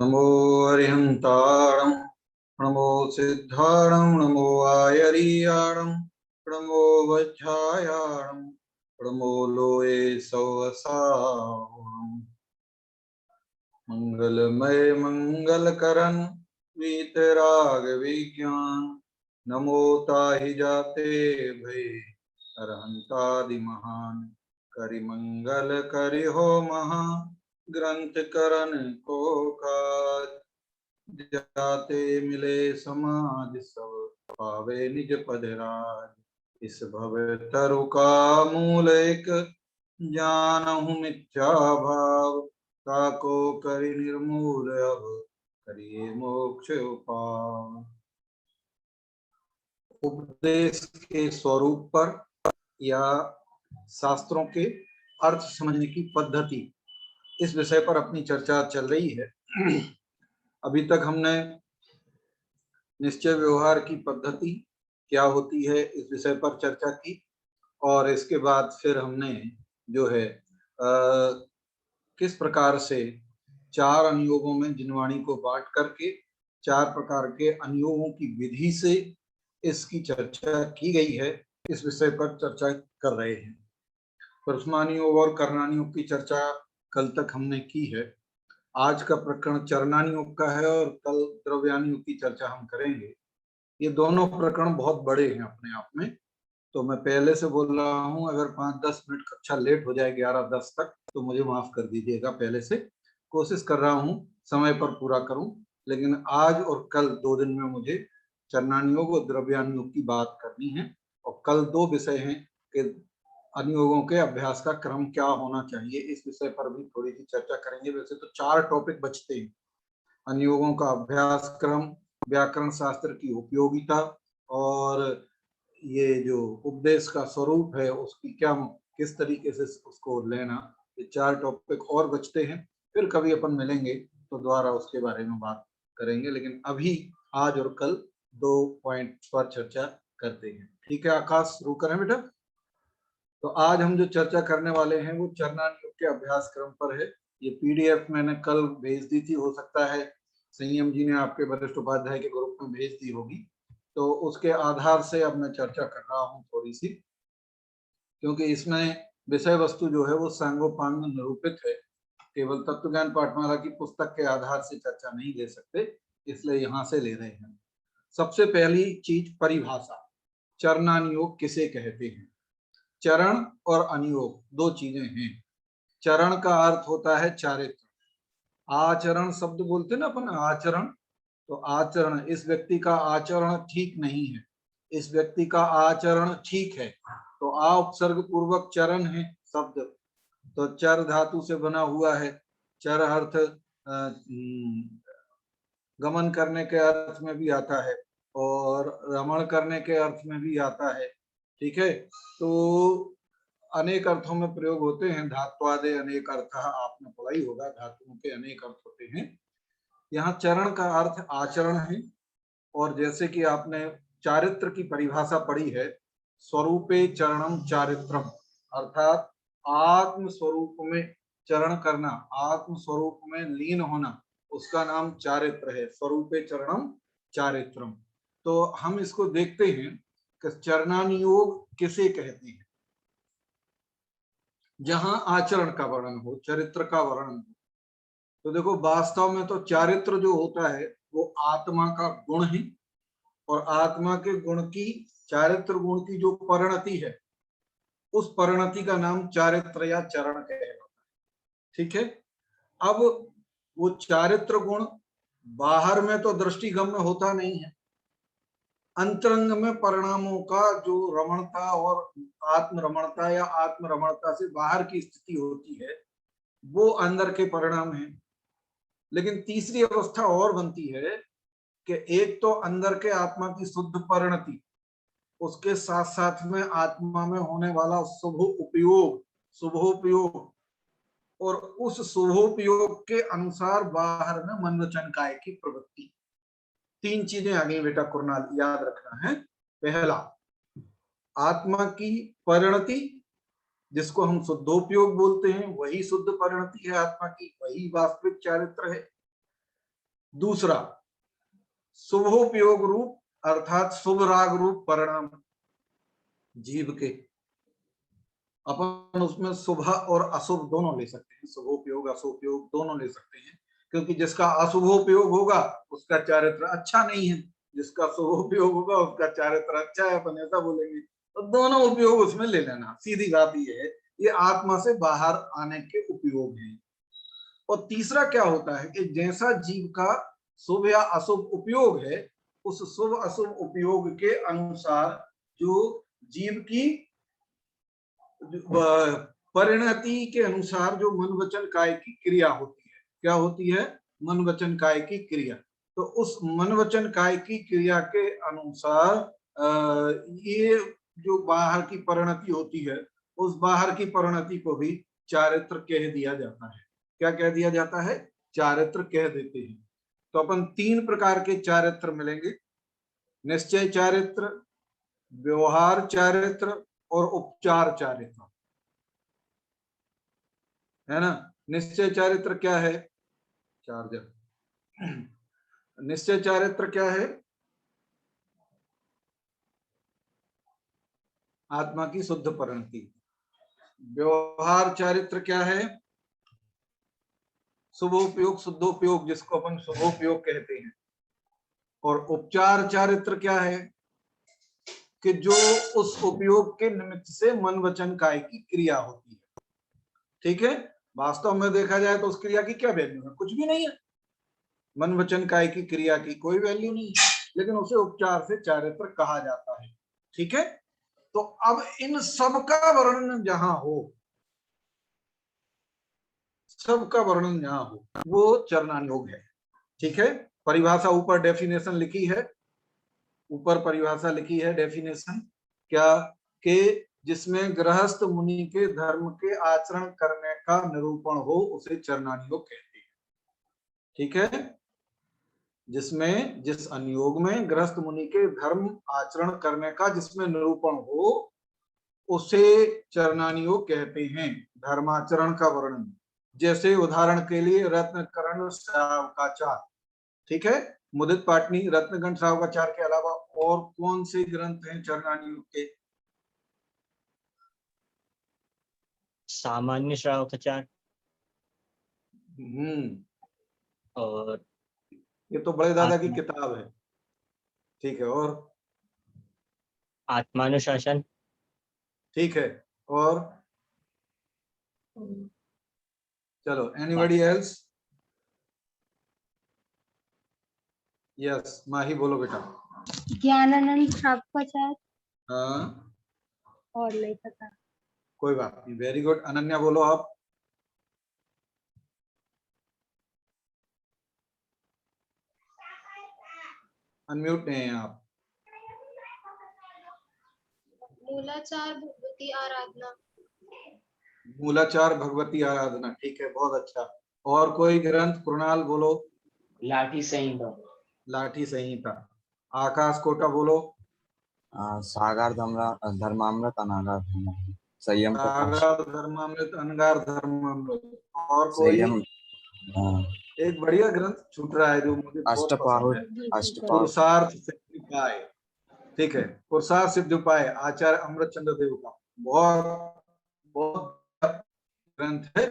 नमो अरिहंताणं नमो सिद्धाणं नमो आयरीयाणं नमो वज्रायाणं नमो लोये सौसावणं मंगलमय मंगलकरण वीतराग विज्ञान नमो ताहि जाते भय अरहंतादि महान करि मंगल करि हो महा ग्रंथ करण को काज जाते मिले समाज सब पावे निज पद राज इस भव तरु का मूल एक जानहु मिथ्या भाव ताको करि निर्मूल अब करिए मोक्ष उपाय। उपदेश के स्वरूप पर या शास्त्रों के अर्थ समझने की पद्धति, इस विषय पर अपनी चर्चा चल रही है। अभी तक हमने निश्चय व्यवहार की पद्धति क्या होती है इस विषय पर चर्चा की, और इसके बाद फिर हमने जो है किस प्रकार से चार अनुयोगों में जिनवाणी को बांट करके चार प्रकार के अनुयोगों की विधि से इसकी चर्चा की गई है, इस विषय पर चर्चा कर रहे हैं। प्रथमानुयोग और कर्णानुयोग की चर्चा कल तक हमने की है। आज का प्रकरण चरणानुयोग का है और कल द्रव्यानुयोग की चर्चा हम करेंगे। ये दोनों प्रकरण बहुत बड़े हैं अपने आप में, तो मैं पहले से बोल रहा हूँ, अगर 5-10 मिनट कक्षा लेट हो जाए 11-10 तक तो मुझे माफ कर दीजिएगा। पहले से कोशिश कर रहा हूँ समय पर पूरा करूं, लेकिन आज और कल 2 दिन में मुझे चरणानुयोग और द्रव्यानुयोग की बात करनी है। और कल 2 विषय हैं कि अनुयोगों के अभ्यास का क्रम क्या होना चाहिए, इस विषय पर भी थोड़ी सी चर्चा करेंगे। वैसे तो 4 टॉपिक बचते हैं: अनुयोगों का अभ्यास क्रम, व्याकरण शास्त्र की उपयोगिता, और ये जो उपदेश का स्वरूप है उसकी क्या, किस तरीके से उसको लेना। ये 4 टॉपिक और बचते हैं, फिर कभी अपन मिलेंगे तो दोबारा उसके बारे में बात करेंगे, लेकिन अभी आज और कल 2 पॉइंट पर चर्चा करते हैं। ठीक है आकाश, शुरू करें बेटा। तो आज हम जो चर्चा करने वाले हैं वो चरणानुयोग के अभ्यास क्रम पर है। ये पीडीएफ मैंने कल भेज दी थी, हो सकता है संयम जी ने आपके वरिष्ठ उपाध्याय के ग्रुप में भेज दी होगी, तो उसके आधार से अब मैं चर्चा कर रहा हूँ थोड़ी सी, क्योंकि इसमें विषय वस्तु जो है वो सांगोपांग निरूपित है। केवल तत्वज्ञान पाठमाला की पुस्तक के आधार से चर्चा नहीं ले सकते, इसलिए यहाँ से ले रहे हैं। सबसे पहली चीज परिभाषा, चरणानुयोग किसे कहते हैं। चरण और अनुयोग 2 चीजें हैं। चरण का अर्थ होता है चारित्र। आचरण शब्द बोलते ना अपन, आचरण, तो आचरण, इस व्यक्ति का आचरण ठीक नहीं है, इस व्यक्ति का आचरण ठीक है, तो आ उपसर्ग पूर्वक चरण है शब्द, तो चर धातु से बना हुआ है। चर अर्थ गमन करने के अर्थ में भी आता है और रमण करने के अर्थ में भी आता है। ठीक है, तो अनेक अर्थों में प्रयोग होते हैं। धात्वादे अनेक अर्थ आपने पढ़ा ही होगा, धातुओं के अनेक अर्थ होते हैं। यहाँ चरण का अर्थ आचरण है, और जैसे कि आपने चारित्र की परिभाषा पढ़ी है, स्वरूपे चरणम चारित्रम, अर्थात आत्म स्वरूप में चरण करना, आत्म स्वरूप में लीन होना, उसका नाम चारित्र है। स्वरूपे चरणम चारित्रम। तो हम इसको देखते हैं कि चरणानुयोग किसे कहते हैं। जहां आचरण का वर्णन हो, चरित्र का वर्णन हो, तो देखो वास्तव में तो चारित्र जो होता है वो आत्मा का गुण है, और आत्मा के गुण की, चारित्र गुण की जो परिणति है, उस परिणति का नाम चारित्र या चरण कहलाता है। ठीक है, अब वो चारित्र गुण बाहर में तो दृष्टिगम्य होता नहीं है, अंतरंग में परिणामों का जो रमणता और आत्म रमणता या आत्म रमणता से बाहर की स्थिति होती है, वो अंदर के परिणाम है। लेकिन तीसरी अवस्था और बनती है कि एक तो अंदर के आत्मा की शुद्ध परिणति, उसके साथ साथ में आत्मा में होने वाला शुभ उपयोग, शुभोपयोग, और उस शुभोपयोग के अनुसार बाहर में मन वचन काय की प्रवृत्ति। 3 चीजें आ गई बेटा कुरनाल, याद रखना है। पहला, आत्मा की परिणति, जिसको हम शुद्धोपयोग बोलते हैं, वही शुद्ध परिणति है आत्मा की, वही वास्तविक चारित्र है। दूसरा शुभोपयोग रूप अर्थात शुभ राग रूप परिणाम जीव के, अपन उसमें शुभ और अशुभ दोनों ले सकते हैं, शुभोपयोग अशुभोपयोग दोनों ले सकते हैं, क्योंकि जिसका अशुभोपयोग होगा उसका चारित्र अच्छा नहीं है, जिसका शुभोपयोग होगा उसका चारित्र अच्छा है, अपन ऐसा बोलेंगे। तो दोनों उपयोग उसमें ले लेना, सीधी बात ये है। ये आत्मा से बाहर आने के उपयोग हैं। और तीसरा क्या होता है कि जैसा जीव का शुभ या अशुभ उपयोग है, उस शुभ अशुभ उपयोग के अनुसार जो जीव की परिणति के अनुसार जो मन वचन काय की क्रिया होती है, क्या होती है? मन वचन काय की क्रिया। तो उस मन वचन काय की क्रिया के अनुसार ये जो बाहर की परिणति होती है, उस बाहर की परिणति को भी चारित्र कह दिया जाता है। क्या कह दिया जाता है? चारित्र कह देते हैं। तो अपन 3 प्रकार के चारित्र मिलेंगे, निश्चय चारित्र, व्यवहार चारित्र और उपचार चारित्र, है ना। निश्चय चारित्र क्या है? चार्जर। निश्चय चारित्र क्या है? आत्मा की शुद्ध परिणति। व्यवहार चारित्र क्या है? शुभोपयोग शुद्धोपयोग, जिसको अपन शुभोपयोग कहते हैं। और उपचार चारित्र क्या है? कि जो उस उपयोग के निमित्त से मन वचन काय की क्रिया होती है। ठीक है, वास्तव में देखा जाए तो उस क्रिया की क्या वैल्यू है? कुछ भी नहीं है। मन वचन काय की क्रिया की कोई वैल्यू नहीं है, लेकिन उसे उपचार से चारित्र कहा जाता है। ठीक है, तो अब इन सब का वर्णन जहां हो, सबका वर्णन जहां हो, वो चरणानुयोग है। ठीक है, परिभाषा ऊपर डेफिनेशन लिखी है, ऊपर परिभाषा लिखी है डेफिनेशन, क्या के जिसमें गृहस्थ मुनि के धर्म के आचरण करने का निरूपण हो, उसे चरणानुयोग कहते हैं। ठीक है, जिसमें जिस अनुयोग में गृहस्थ मुनि के धर्म आचरण करने का जिसमें निरूपण हो, उसे चरणानुयोग कहते हैं। धर्माचरण का वर्णन, जैसे उदाहरण के लिए रत्नकरण श्रावकाचार। ठीक है, मुदित पाटनी रत्नकरण श्रावकाचार के अलावा और कौन से ग्रंथ हैं चरणानुयोग के? सामान्य श्रावकाचार और ये तो बड़े दादा की किताब है। ठीक है, और आत्मानुशासन। ठीक है, और चलो, एनीबॉडी एल्स? यस, माही बोलो बेटा। ज्ञानानंद श्रावकाचार। हाँ, और नहीं पता। कोई बात नहीं, वेरी गुड। अनन्या बोलो आप। अनम्यूट नहीं है आप। मूलाचार भगवती आराधना। मूलाचार भगवती आराधना, ठीक है, बहुत अच्छा। और कोई ग्रंथ? कुणाल बोलो। लाठी संहिता। लाठी संहिता। आकाश कोटा बोलो। सागर धर्मामृत अनागार संयम सागर धर्मामृत अनगार धर्मामृत। और कोई? एक बढ़िया ग्रंथ छूट रहा है जो मुझे बहुत पसंद है, पुरुषार्थ सिद्धोपाय। ठीक है, पुरुषार्थ सिद्धोपाय, आचार्य अमृत चंद्र देव का बहुत बहुत ग्रंथ है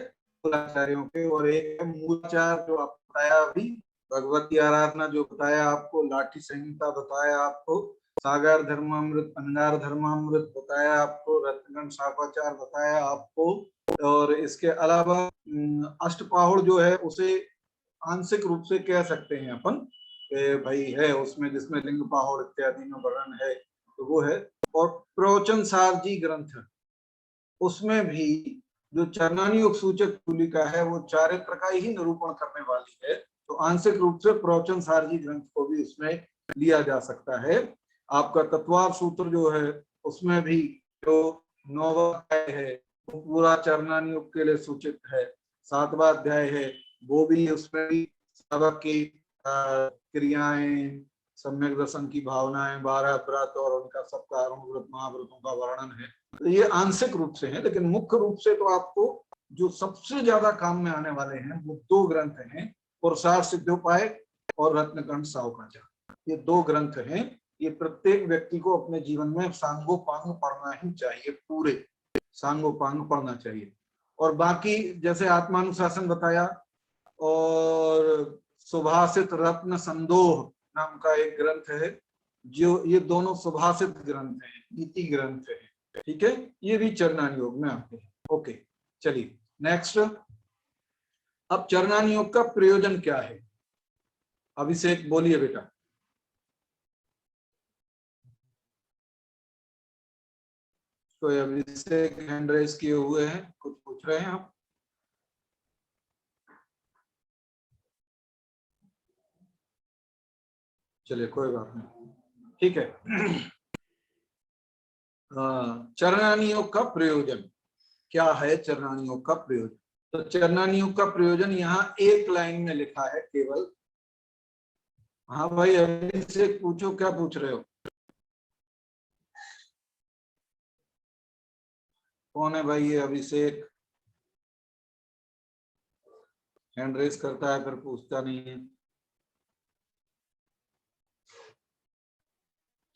आचार्यों के। और एक मूलाचार जो आप बताया अभी, भगवती आराधना जो बताया आपको, लाठी संहिता बताया आपको, सागर धर्मामृत अनगार धर्मामृत बताया आपको, रत्नगण शाखाचार बताया आपको। और इसके अलावा अष्टपाहुड़ जो है उसे आंशिक रूप से कह सकते हैं अपन भाई है उसमें, जिसमें लिंग पाहुड़ इत्यादि में वर्णन है, तो वो है। और प्रवचन सार जी ग्रंथ, उसमें भी जो चरणानुयोग सूचक तुलिका है वो चारित्र का ही निरूपण करने वाली है, तो आंशिक रूप से प्रवचन सार जी ग्रंथ को भी उसमें लिया जा सकता है। आपका तत्वार सूत्र जो है उसमें भी जो 9वां अध्याय है वो पूरा चरणानुयोग के लिए सूचित है। 7वां अध्याय है वो भी, उसमें भी सबक की क्रियाएं, सम्यक दर्शन की भावनाएं, 12 व्रत और उनका सबका व्रत महाव्रतों का वर्णन है। तो ये आंशिक रूप से है, लेकिन मुख्य रूप से तो आपको जो सबसे ज्यादा काम में आने वाले हैं वो 2 ग्रंथ हैं, पुरुषार्थ सिद्धोपाय और रत्नकंठ सावकाचार, ये 2 ग्रंथ हैं। ये प्रत्येक व्यक्ति को अपने जीवन में सांगोपांग पढ़ना ही चाहिए, पूरे सांगोपांग पढ़ना चाहिए। और बाकी जैसे आत्मानुशासन बताया, और सुभाषित रत्न संदोह नाम का एक ग्रंथ है, जो ये दोनों सुभाषित ग्रंथ हैं, नीति ग्रंथ है, ठीक है, ये भी चरणान योग में आते हैं। ओके, चलिए नेक्स्ट। अब चरणान योग का प्रयोजन क्या है? अभिषेक बोलिए बेटा। कोई अभिषेक हैंड रेज किए हुए हैं, कुछ पूछ रहे हैं आप? चलिए कोई बात नहीं, ठीक है। चरणान योग का प्रयोजन क्या है? चरणान योग का प्रयोजन, तो चरणान योग का प्रयोजन यहाँ एक लाइन में लिखा है केवल। हाँ भाई अभिषेक पूछो, क्या पूछ रहे हो? कौन है भाई ये अभिषेक? हैंड रेस करता है फिर पूछता नहीं है।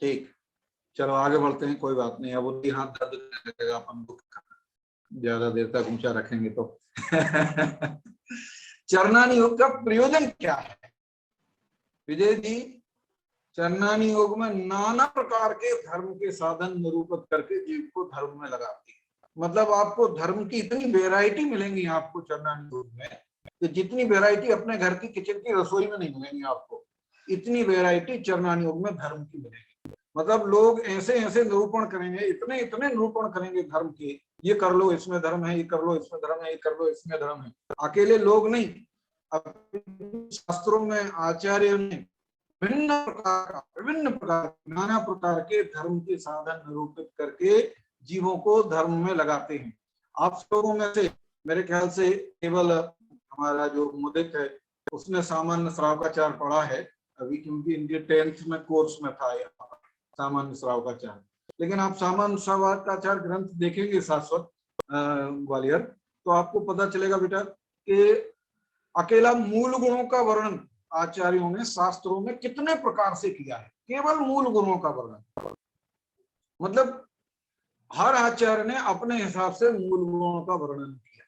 ठीक, चलो आगे बढ़ते हैं, कोई बात नहीं। अब उनकी हाथ दर्द करने लगेगा अपन को, ज्यादा देर तक ऊंचा रखेंगे तो। चरणान योग का प्रयोजन क्या है विजय जी? चरणान योग में नाना प्रकार के धर्म के साधन निरूपित करके जीव को धर्म में लगाती है। मतलब आपको धर्म की इतनी वैरायटी मिलेंगी आपको चरणान योग में, कि जितनी वैरायटी अपने घर की किचन की रसोई में नहीं मिलेंगी आपको, इतनी वैरायटी चरणान योग में धर्म की मिलेगी। मतलब लोग ऐसे ऐसे निरूपण करेंगे, इतने इतने निरूपण करेंगे धर्म के, ये कर लो इसमें धर्म है, ये कर लो इसमें धर्म है, ये कर लो इसमें धर्म है। अकेले लोग नहीं, शास्त्रों में आचार्य ने विभिन्न प्रकार नाना प्रकार के धर्म के साधन निरूपित करके जीवों को धर्म में लगाते हैं। आप लोगों में से मेरे ख्याल से केवल हमारा जो मुदित है उसने सामान्य श्रावकाचार पढ़ा है अभी, क्योंकि इनके 10th में कोर्स में था सामान्य श्रावकाचार। लेकिन आप सामान्य श्रावकाचार ग्रंथ देखेंगे शाश्वत ग्वालियर, तो आपको पता चलेगा बेटा कि अकेला मूल गुणों का वर्णन आचार्यों ने शास्त्रों में कितने प्रकार से किया है, केवल मूल गुणों का वर्णन। मतलब हर आचार्य ने अपने हिसाब से मूल गुणों का वर्णन किया।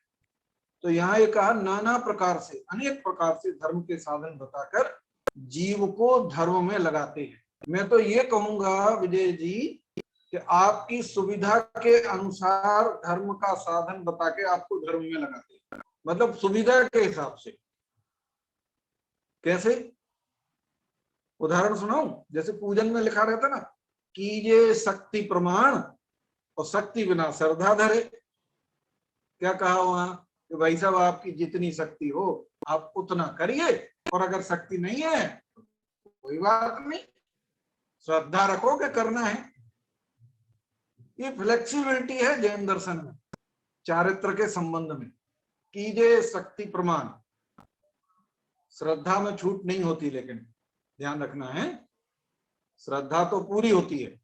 तो यहाँ ये कहा नाना प्रकार से, अनेक प्रकार से धर्म के साधन बताकर जीव को धर्म में लगाते हैं। मैं तो ये कहूंगा विजय जी कि आपकी सुविधा के अनुसार धर्म का साधन बता के आपको धर्म में लगाते हैं, मतलब सुविधा के हिसाब से। कैसे? उदाहरण सुनाऊं? जैसे पूजन में लिखा रहता ना, कीजिए शक्ति प्रमाण और शक्ति बिना श्रद्धा धरे। क्या कहा वहां कि भाई साहब आपकी जितनी शक्ति हो आप उतना करिए, और अगर शक्ति नहीं है तो कोई बात नहीं, श्रद्धा रखो कि करना है। ये फ्लेक्सिबिलिटी है जैन दर्शन में, चारित्र के संबंध में। कीजिए शक्ति प्रमाण, श्रद्धा में छूट नहीं होती, लेकिन ध्यान रखना है श्रद्धा तो पूरी होती है,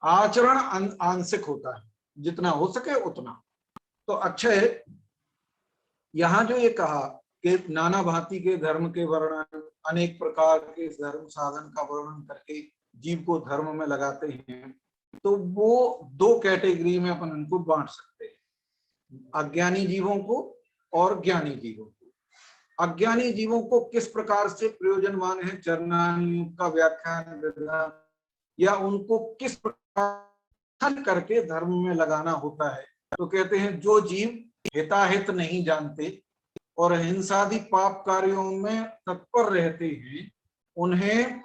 आचरण आंशिक होता है, जितना हो सके उतना। तो अच्छा है, यहां जो ये कहा कि नाना भांति के धर्म के वर्णन, अनेक प्रकार के धर्म साधन का वर्णन करके जीव को धर्म में लगाते हैं, तो वो 2 कैटेगरी में अपन उनको बांट सकते हैं, अज्ञानी जीवों को और ज्ञानी जीवों को। अज्ञानी जीवों को किस प्रकार से प्रयोजनवान है चरणान योग का व्याख्यान विधान, या उनको किस प्रकार करके धर्म में लगाना होता है? तो कहते हैं जो जीव हिताहित नहीं जानते और हिंसादि पाप कार्यों में तत्पर रहते हैं, उन्हें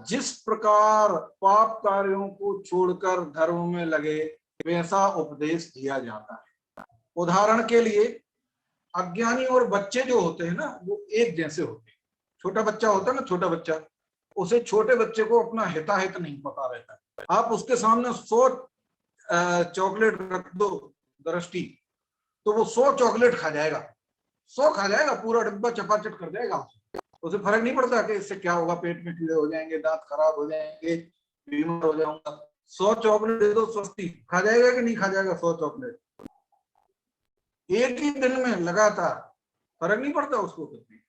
जिस प्रकार पाप कार्यों को छोड़कर धर्म में लगे वैसा उपदेश दिया जाता है। उदाहरण के लिए अज्ञानी और बच्चे जो होते हैं ना, वो एक जैसे होते हैं। छोटा बच्चा होता है ना, छोटा बच्चा, उसे छोटे बच्चे को अपना हिताहित नहीं पता रहता है। आप उसके सामने 100 चॉकलेट रख दो दृष्टि, तो वो 100 चॉकलेट खा जाएगा, 100 खा जाएगा, पूरा डिब्बा चपाचट कर जाएगा। उसे फर्क नहीं पड़ता कि इससे क्या होगा, पेट में कीड़े हो जाएंगे, दांत खराब हो जाएंगे, बीमार हो जाऊंगा। 100 चॉकलेट दे दो, स्वस्थी खा जाएगा कि नहीं खा जाएगा? 100 चॉकलेट एक ही दिन में लगातार, फर्क नहीं पड़ता उसको कुछ भी।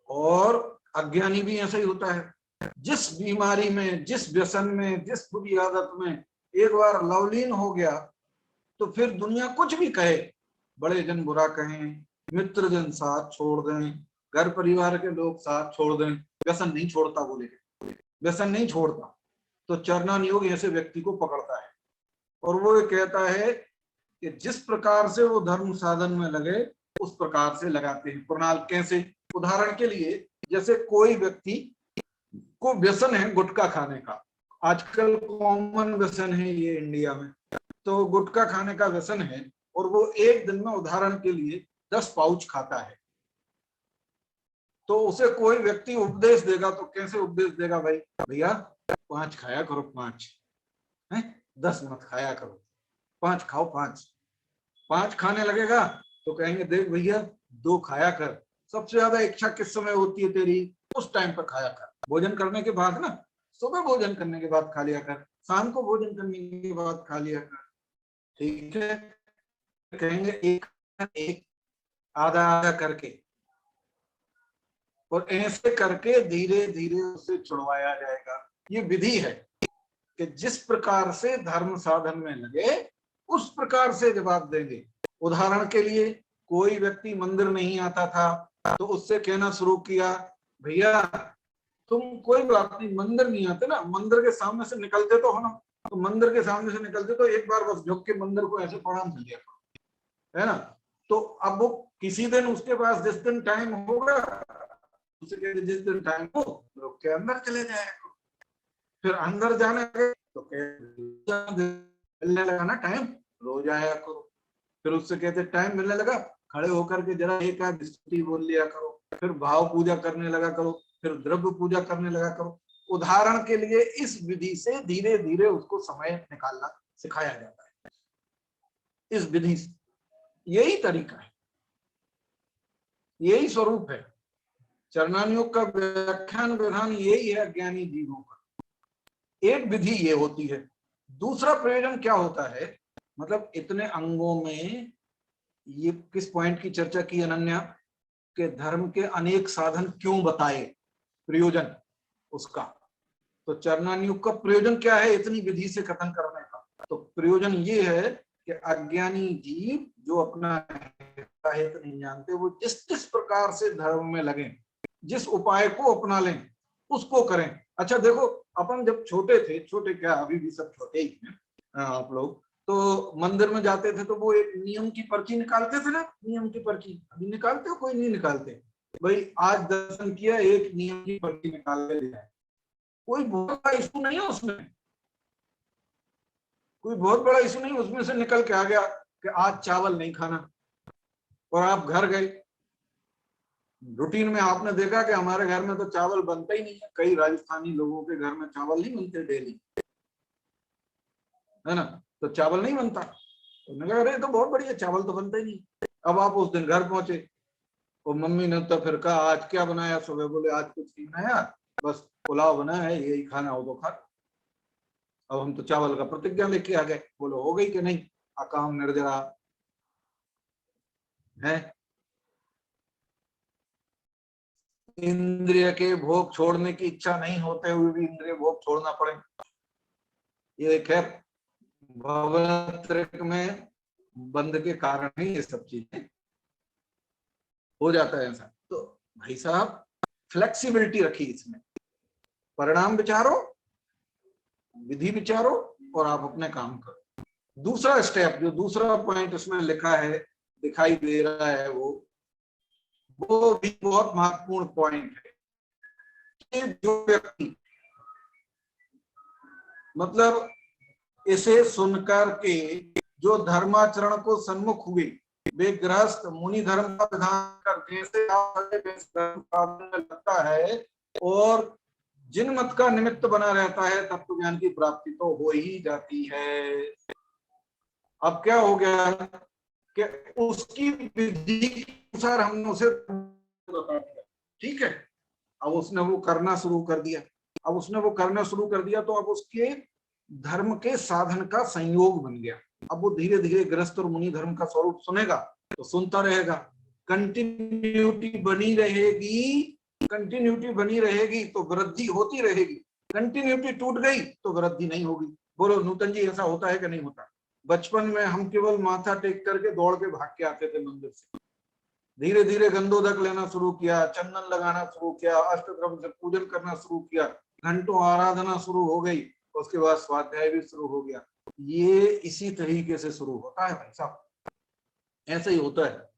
और अज्ञानी भी ऐसा ही होता है। जिस बीमारी में, जिस व्यसन में, जिस बुरी आदत में एक बार लवलीन हो गया तो फिर दुनिया कुछ भी कहे, बड़े जन बुरा कहें, मित्र जन साथ छोड़ दें, घर परिवार के लोग साथ छोड़ दें, व्यसन नहीं छोड़ता, बोले व्यसन नहीं छोड़ता। तो चरणान योग ऐसे व्यक्ति को पकड़ता है और वो ये कहता है कि जिस प्रकार से वो धर्म साधन में लगे उस प्रकार से लगाते हैं। प्रणाल कैसे? उदाहरण के लिए जैसे कोई व्यक्ति को व्यसन है गुटखा खाने का, आजकल कॉमन व्यसन है ये इंडिया में, तो गुटखा खाने का व्यसन है और वो एक दिन में उदाहरण के लिए 10 पाउच खाता है, तो उसे कोई व्यक्ति उपदेश देगा तो कैसे उपदेश देगा? भाई भैया 5 खाया करो, 5 है, 10 मत खाया करो, 5 खाओ, 5 खाने लगेगा तो कहेंगे देख भैया 2 खाया कर। सबसे ज्यादा इच्छा किस समय होती है तेरी? उस टाइम पर खाया कर, भोजन करने के बाद ना, सुबह भोजन करने के बाद खा लिया कर, शाम को भोजन करने के बाद खा लिया कर, ठीक है? कहेंगे एक आधा आधा करके, और ऐसे करके धीरे धीरे उसे छुड़वाया जाएगा। ये विधि है कि जिस प्रकार से धर्म साधन में लगे उस प्रकार से जवाब देंगे। उदाहरण के लिए कोई व्यक्ति मंदिर नहीं आता था तो उससे कहना शुरू किया, भैया तुम कोई बात नहीं, मंदिर नहीं आते ना, मंदिर के सामने से निकलते तो हो ना, तो मंदिर के सामने से निकलते तो एक बार बस झुक के मंदिर को ऐसे प्रणाम कर लिया करो, है ना? तो अब वो किसी दिन उसके पास जिस दिन टाइम होगा उसे कहते जिस दिन टाइम हो रुक के अंदर चले जाएगा, फिर अंदर जाने लगे तो मिलने लगा ना टाइम, रोज आया करो। फिर उससे कहते टाइम मिलने लगा, खड़े होकर के जरा एक आध स्तुति बोल लिया करो, फिर भाव पूजा करने लगा करो, फिर द्रव्य पूजा करने लगा करो। उदाहरण के लिए इस विधि से धीरे धीरे उसको समय निकालना सिखाया जाता है, इस विधि से। यही तरीका है, यही स्वरूप है चरणान योग का। व्याख्यान विधान यही है अज्ञानी जीवों का। एक विधि ये होती है। दूसरा प्रयोजन क्या होता है? मतलब इतने अंगों में ये किस पॉइंट की चर्चा की अनन्या, के धर्म के अनेक साधन क्यों बताए, प्रयोजन उसका। तो चरणान योग का प्रयोजन क्या है इतनी विधि से कथन करने का? तो प्रयोजन ये है कि अज्ञानी जीव जो अपना हित नहीं जानते, वो जिस जिस प्रकार से धर्म में लगे, जिस उपाय को अपना लें उसको करें। अच्छा देखो, अपन जब छोटे थे, छोटे क्या अभी भी सब छोटे ही हैं आप लोग, तो मंदिर में जाते थे तो वो एक नियम की पर्ची निकालते थे ना, नियम की पर्ची। अभी निकालते हो? कोई नहीं निकालते। भाई आज दर्शन किया, एक नियम की पर्ची निकाल के ले आए। कोई बहुत बड़ा इशू नहीं है उसमें, कोई बहुत बड़ा इशू नहीं, उसमें से निकल के आ गया कि आज चावल नहीं खाना, और आप घर गए। रूटीन में आपने देखा कि हमारे घर में तो चावल बनता ही नहीं है, कई राजस्थानी लोगों के घर में चावल नहीं बनते डेली, है ना? तो चावल नहीं बनता, तो मैंने कहा अरे तो बहुत बढ़िया, चावल तो बनता ही नहीं। अब आप उस दिन घर पहुंचे और मम्मी ने तो फिर कहा आज क्या बनाया? सुबह बोले आज कुछ नहीं बनाया, बस पुलाव बना है, यही खाना हो तो खा। अब हम तो चावल का प्रतिज्ञा लेके आ गए। बोलो हो गई कि नहीं? अकाम निर्जरा है। इंद्रिय के भोग छोड़ने की इच्छा नहीं होते हुए भी इंद्रिय भोग छोड़ना पड़े, ये खैर भवत्रिक में बंद के कारण ही ये सब चीजें हो जाता है ऐसा। तो भाई साहब फ्लेक्सिबिलिटी रखी इसमें, परिणाम विचारो, विधि विचारो और आप अपने काम करो। दूसरा स्टेप, जो दूसरा पॉइंट उसमें लिखा है, दिखाई दे रहा है, वो भी बहुत महत्वपूर्ण पॉइंट है कि जो व्यक्ति मतलब इसे सुनकर के जो धर्माचरण को सन्मुख हुए, वे गृहस्थ मुनि धर्म का विधान कर जैसे लगता है और जिन मत का निमित्त बना रहता है तत्व ज्ञान की प्राप्ति तो हो ही जाती है। अब क्या हो गया कि उसकी विधि के अनुसार हमने उसे बता दिया, ठीक है? अब उसने वो करना शुरू कर दिया। अब उसने वो करना शुरू कर दिया तो अब उसके धर्म के साधन का संयोग बन गया। अब वो धीरे धीरे गृहस्थ और मुनि धर्म का स्वरूप सुनेगा तो सुनता रहेगा, कंटिन्यूटी बनी रहेगी तो वृद्धि होती रहेगी। कंटिन्यूटी टूट गई तो वृद्धि नहीं होगी। बोलो नूतन जी, ऐसा होता है कि नहीं होता? बचपन में हम केवल माथा टेक करके दौड़ के भाग के आते थे मंदिर से, धीरे धीरे गंधोदक लेना शुरू किया, चंदन लगाना शुरू किया, अष्टद्रव्य से पूजन करना शुरू किया, घंटों आराधना शुरू हो गई, उसके बाद स्वाध्याय भी शुरू हो गया। ये इसी तरीके से शुरू होता है भाई साहब, ऐसे ही होता है।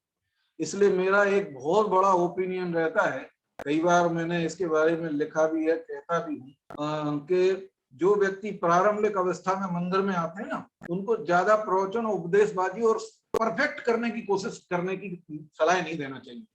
इसलिए मेरा एक बहुत बड़ा ओपिनियन रहता है, कई बार मैंने इसके बारे में लिखा भी है, कहता भी हूँ कि जो व्यक्ति प्रारंभिक अवस्था में मंदिर में आते हैं ना, उनको ज्यादा प्रवचन, उपदेशबाजी और परफेक्ट करने की कोशिश करने की सलाह नहीं देना चाहिए।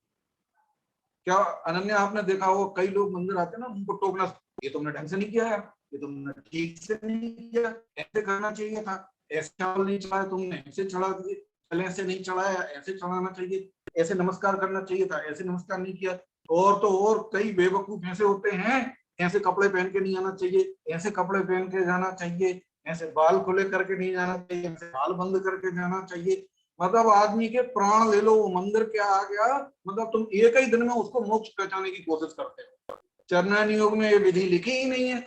क्या अनन्या आपने देखा हो, कई लोग मंदिर आते हैं ना, उनको टोकना, ये तुमने ढंग से नहीं किया यार, ये तुमने ठीक से नहीं किया, ऐसे करना चाहिए था, ऐसे चावल नहीं चढ़ाया तुमने, ऐसे चढ़ा दिए, ऐसे नहीं चढ़ाया, ऐसे चढ़ाना चाहिए, ऐसे नमस्कार करना चाहिए था, ऐसे नमस्कार नहीं किया। और तो और कई बेवकूफ ऐसे होते हैं, ऐसे कपड़े पहन के नहीं आना चाहिए, ऐसे कपड़े पहन के जाना चाहिए, ऐसे बाल खुले करके नहीं जाना चाहिए, ऐसे बाल बंद करके जाना चाहिए। मतलब आदमी के प्राण ले लो, वो मंदिर क्या आ गया, मतलब तुम एक ही दिन में उसको मोक्ष पहुंचाने की कोशिश करते हो। चरणान योग में ये विधि लिखी ही नहीं है,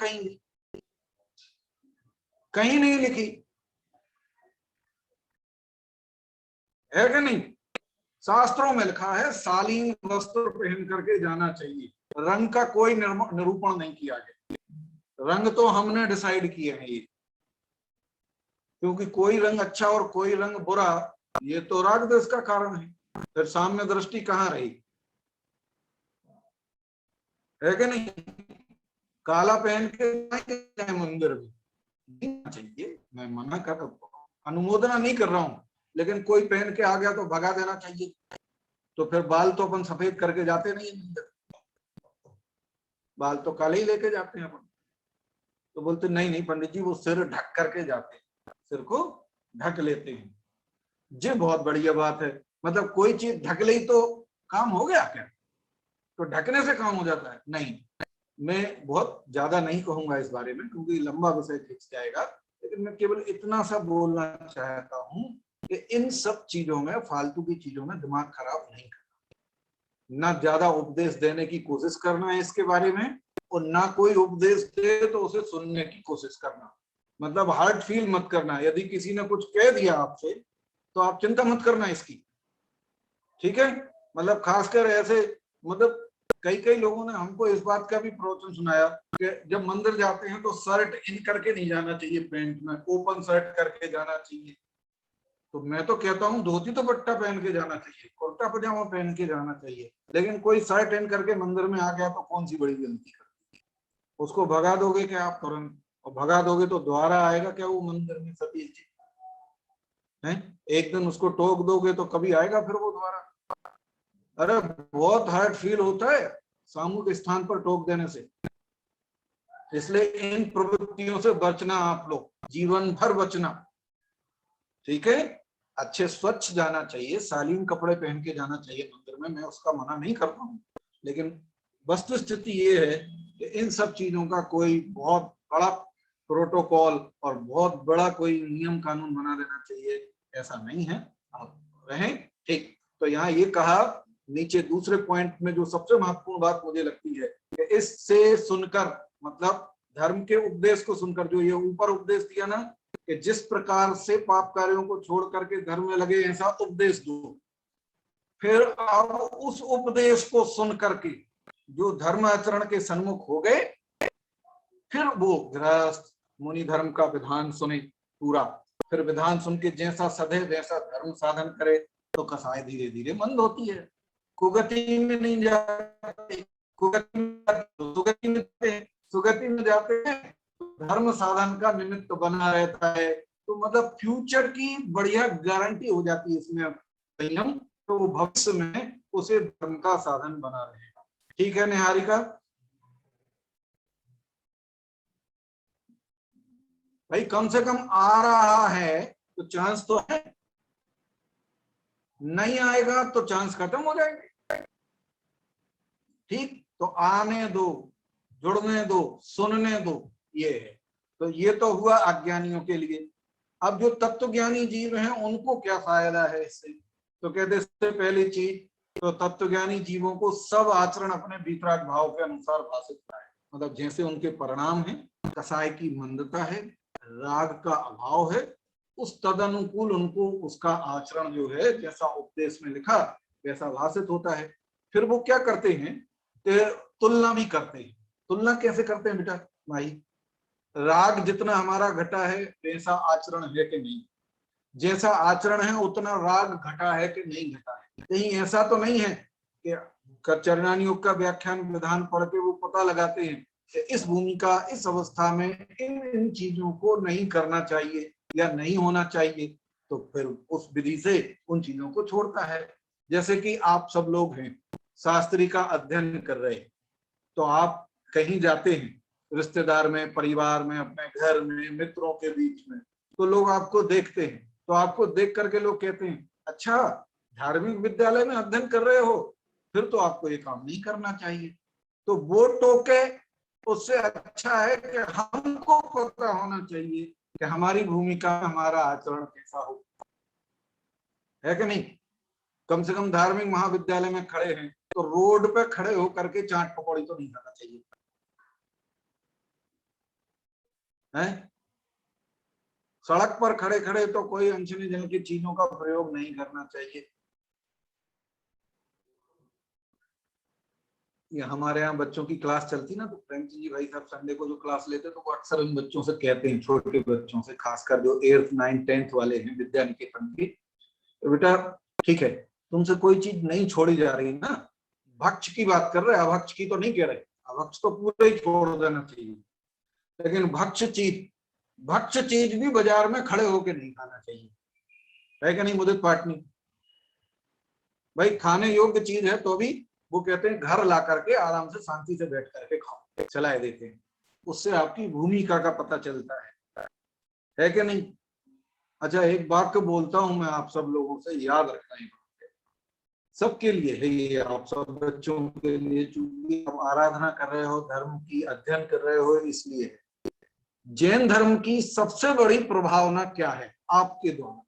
कहीं नहीं लिखी है कि नहीं? शास्त्रों में लिखा है शालीन वस्त्र पहन करके जाना चाहिए, रंग का कोई निरूपण नहीं किया गया। रंग तो हमने डिसाइड किए हैं ये, क्योंकि कोई रंग अच्छा और कोई रंग बुरा, ये तो राग द्वेष का कारण है। फिर साम्य दृष्टि कहाँ रही, है कि नहीं? काला पहन के मंदिर में चाहिए, मैं मना कर, अनुमोदना नहीं कर रहा हूं, लेकिन कोई पहन के आ गया तो भगा देना चाहिए। तो फिर बाल तो अपन सफेद करके जाते नहीं मंदिर, बाल तो काले ही लेके जाते हैं अपन। तो बोलते नहीं नहीं पंडित जी, वो सिर ढक करके जाते हैं, सिर को ढक लेते हैं जी। बहुत बढ़िया बात है, मतलब कोई चीज ढक ली तो काम हो गया क्या? तो ढकने से काम हो जाता है? नहीं। मैं बहुत ज्यादा नहीं कहूंगा इस बारे में, क्योंकि लंबा विषय खिंच जाएगा, लेकिन मैं केवल इतना सा बोलना चाहता हूं कि इन सब चीजों में, फालतू की चीजों में दिमाग खराब नहीं करना, ना ज्यादा उपदेश देने की कोशिश करना है इसके बारे में, और ना कोई उपदेश दे तो उसे सुनने की कोशिश करना। मतलब हार्ट फील मत करना, यदि किसी ने कुछ कह दिया आपसे तो आप चिंता मत करना इसकी, ठीक है? मतलब खासकर ऐसे, मतलब कई लोगों ने हमको इस बात का भी प्रवचन सुनाया कि जब मंदिर जाते हैं तो शर्ट इन करके नहीं जाना चाहिए, पैंट में ओपन शर्ट करके जाना चाहिए। तो मैं तो कहता हूँ धोती तो पट्टा पहन के जाना चाहिए, कुर्ता पजामा पहन के जाना चाहिए, लेकिन कोई शर्ट इन करके मंदिर में आ गया तो कौन सी बड़ी गलती कर दी? उसको भगा दोगे क्या आप तुरंत? और भगा दोगे तो दोबारा आएगा क्या वो मंदिर में? सतीश जी है, एक दिन उसको टोक दोगे तो कभी आएगा फिर वो दोबारा? अरे बहुत हार्ड फील होता है सामूहिक स्थान पर टोक देने से। इसलिए इन प्रवृत्तियों से बचना, आप लोग जीवन भर बचना, ठीक है? अच्छे स्वच्छ जाना चाहिए, शालीन कपड़े पहन के जाना चाहिए मंदिर में, मैं उसका मना नहीं करता हूँ, लेकिन वस्तु स्थिति ये है कि इन सब चीजों का कोई बहुत बड़ा प्रोटोकॉल और बहुत बड़ा कोई नियम कानून बना देना चाहिए, ऐसा नहीं है। आप रहें ठीक। तो यहाँ ये कहा नीचे दूसरे पॉइंट में, जो सबसे महत्वपूर्ण बात मुझे लगती है कि इससे सुनकर, मतलब धर्म के उपदेश को सुनकर, जो ये ऊपर उपदेश दिया ना कि जिस प्रकार से पाप कार्यों को छोड़ करके धर्म में लगे, ऐसा उपदेश दो। फिर अब उस उपदेश को सुन करके जो धर्म आचरण के सन्मुख हो गए, फिर वो गृहस्थ मुनि धर्म का विधान सुने पूरा, फिर विधान सुन के जैसा सधे वैसा धर्म साधन करे, तो कसाय धीरे धीरे मंद होती है, कुगति में नहीं जाते, सुगति में जाते हैं, धर्म साधन का निमित्त बना रहता है। तो मतलब फ्यूचर की बढ़िया गारंटी हो जाती है इसमें संयम, तो वो भविष्य में उसे धर्म का साधन बना रहेगा। ठीक है निहारिका भाई, कम से कम आ रहा है तो चांस तो है, नहीं आएगा तो चांस खत्म हो जाएंगे। ठीक, तो आने दो, जुड़ने दो, सुनने दो, ये है। तो ये तो हुआ अज्ञानियों के लिए। अब जो तत्वज्ञानी जीव हैं उनको क्या फायदा है इससे? तो कहते इससे पहली चीज तो तत्वज्ञानी जीवों को सब आचरण अपने वीतराग भाव के अनुसार भाषित होता है। मतलब जैसे उनके परिणाम है, कसाय की मंदता है, राग का अभाव है, उस तदनुकूल उनको उसका आचरण जो है जैसा उपदेश में लिखा वैसा भाषित होता है। फिर वो क्या करते हैं कि तुलना भी करते हैं। तुलना कैसे करते हैं बेटा भाई? राग जितना हमारा घटा है वैसा आचरण है कि नहीं, जैसा आचरण है उतना राग घटा है कि नहीं घटा है। कहीं ऐसा तो नहीं है कि चरणानी योग का व्याख्यान विधान पढ़ के वो पता लगाते हैं कि इस भूमिका इस अवस्था में इन चीजों को नहीं करना चाहिए या नहीं होना चाहिए, तो फिर उस विधि से उन चीजों को छोड़ता है। जैसे कि आप सब लोग हैं, शास्त्री का अध्ययन कर रहे हैं, तो आप कहीं जाते हैं रिश्तेदार में, परिवार में, अपने घर में, मित्रों के बीच में, तो लोग आपको देखते हैं, तो आपको देख करके लोग कहते हैं अच्छा धार्मिक विद्यालय में अध्ययन कर रहे हो, फिर तो आपको ये काम नहीं करना चाहिए। तो वो टोके उससे अच्छा है कि हमको पता होना चाहिए कि हमारी भूमिका, हमारा आचरण कैसा हो, है कि नहीं? कम से कम धार्मिक महाविद्यालय में खड़े हैं तो रोड पे खड़े होकर के चाट पकौड़ी तो नहीं खाना चाहिए, है? सड़क पर खड़े खड़े तो कोई अनछनी जल की चीजों का प्रयोग नहीं करना चाहिए। ये हमारे यहाँ बच्चों की क्लास चलती ना, तो प्रेमचंद जी भाई साहब संडे को जो क्लास लेते तो वो अक्सर इन बच्चों से कहते हैं, छोटे बच्चों से, खासकर जो 8th 9th 10th वाले हैं विद्या निकेतन के, तो बेटा ठीक है तुमसे कोई चीज नहीं छोड़ी जा रही ना, भक्ष की बात कर रहे हैं, अभक्ष की तो नहीं कह रहे, अभक्ष तो पूरे ही छोड़ देना चाहिए, लेकिन भक्ष चीज भी बाजार में खड़े होके नहीं खाना चाहिए, है कि नहीं मुदित पाटनी भाई? खाने योग्य चीज है तो भी वो कहते हैं घर ला करके आराम से शांति से बैठ करके खाओ, चलाए देते हैं, उससे आपकी भूमिका का पता चलता है कि नहीं? अच्छा एक वाक्य बोलता हूं मैं आप सब लोगों से, याद रखना है, सबके लिए है ये, आप सब बच्चों के लिए, चूंकि आप आराधना कर रहे हो, धर्म की अध्ययन कर रहे हो, इसलिए जैन धर्म की सबसे बड़ी प्रभावना क्या है आपके द्वारा?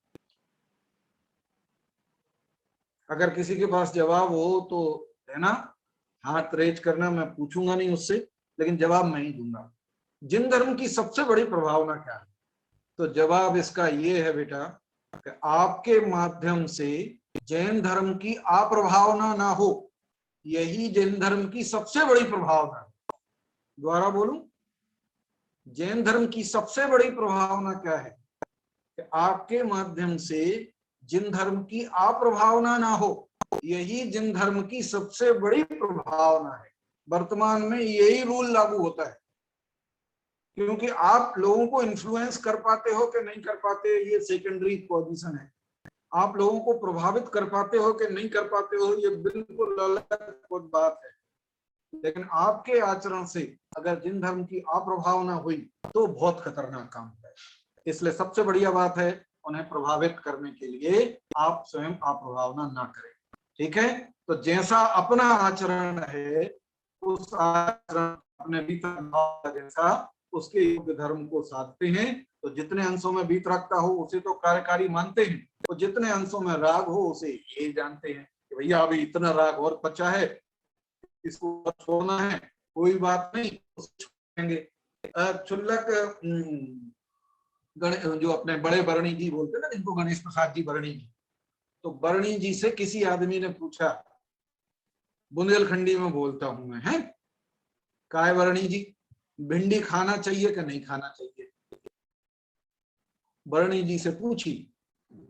अगर किसी के पास जवाब हो तो है ना, हाथ रेज करना, मैं पूछूंगा नहीं उससे, लेकिन जवाब मैं ही दूंगा। जैन धर्म की सबसे बड़ी प्रभावना क्या है? तो जवाब इसका ये है बेटा कि आपके माध्यम से जैन धर्म की अप्रभावना ना हो, यही जैन धर्म की सबसे बड़ी प्रभावना है। दोबारा बोलूं, जैन धर्म की सबसे बड़ी प्रभावना क्या है? कि आपके माध्यम से जिन धर्म की अप्रभावना ना हो, यही जिन धर्म की सबसे बड़ी प्रभावना है। वर्तमान में यही रूल लागू होता है, क्योंकि आप लोगों को इन्फ्लुएंस कर पाते हो कि नहीं कर पाते ये सेकेंडरी पोजीशन है, आप लोगों को प्रभावित कर पाते हो कि नहीं कर पाते हो ये बिल्कुल अलग बात है, लेकिन आपके आचरण से अगर जिन धर्म की अप्रभावना हुई तो बहुत खतरनाक काम है। इसलिए सबसे बढ़िया बात है उन्हें प्रभावित करने के लिए आप स्वयं अप्रभावना ना करें, ठीक है? तो जैसा अपना आचरण है उस आचरण अपने भीतर जैसा उसके योग्य धर्म को साधते हैं, तो जितने अंशों में बीत रखता हो उसे तो कार्यकारी मानते हैं, तो जितने अंशों में राग हो उसे ये जानते हैं कि भैया अभी इतना राग और बचा है, इसको छोड़ना है, कोई बात नहीं, छोड़ेंगे। क्षुल्लक जो अपने बड़े बरणी जी बोलते हैं ना, जिनको गणेश प्रसाद जी बरणी जी, तो बरणी जी से किसी आदमी ने पूछा, बुंदेलखंडी में बोलता हूं मैं, है काय बरणी जी भिंडी खाना चाहिए कि नहीं खाना चाहिए? बरणी जी से पूछी,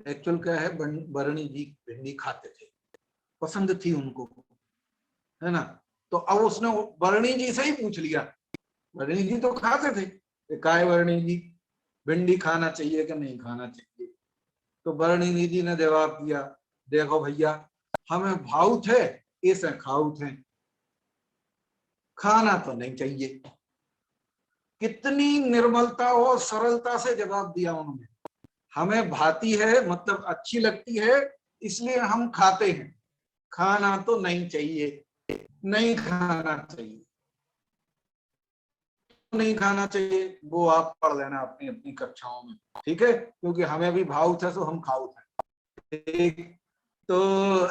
एक्चुअल क्या है, बरणी जी भिंडी खाते थे, पसंद थी उनको, है ना? तो अब उसने बरणी जी से ही पूछ लिया, बरणी जी तो खाते थे, काय बरणी जी भिंडी खाना चाहिए कि नहीं खाना चाहिए? तो बरणी जी ने जवाब दिया, देखो भैया हमें भावुत है, ऐसे खाउत है, खाना तो नहीं चाहिए। कितनी निर्मलता और सरलता से जवाब दिया उन्होंने, हमें भाती है मतलब अच्छी लगती है इसलिए हम खाते हैं, खाना तो नहीं चाहिए, नहीं खाना चाहिए, नहीं खाना चाहिए वो आप पढ़ लेना अपनी अपनी कक्षाओं में, ठीक है? क्योंकि हमें भी भावुत है तो हम खाउत है। तो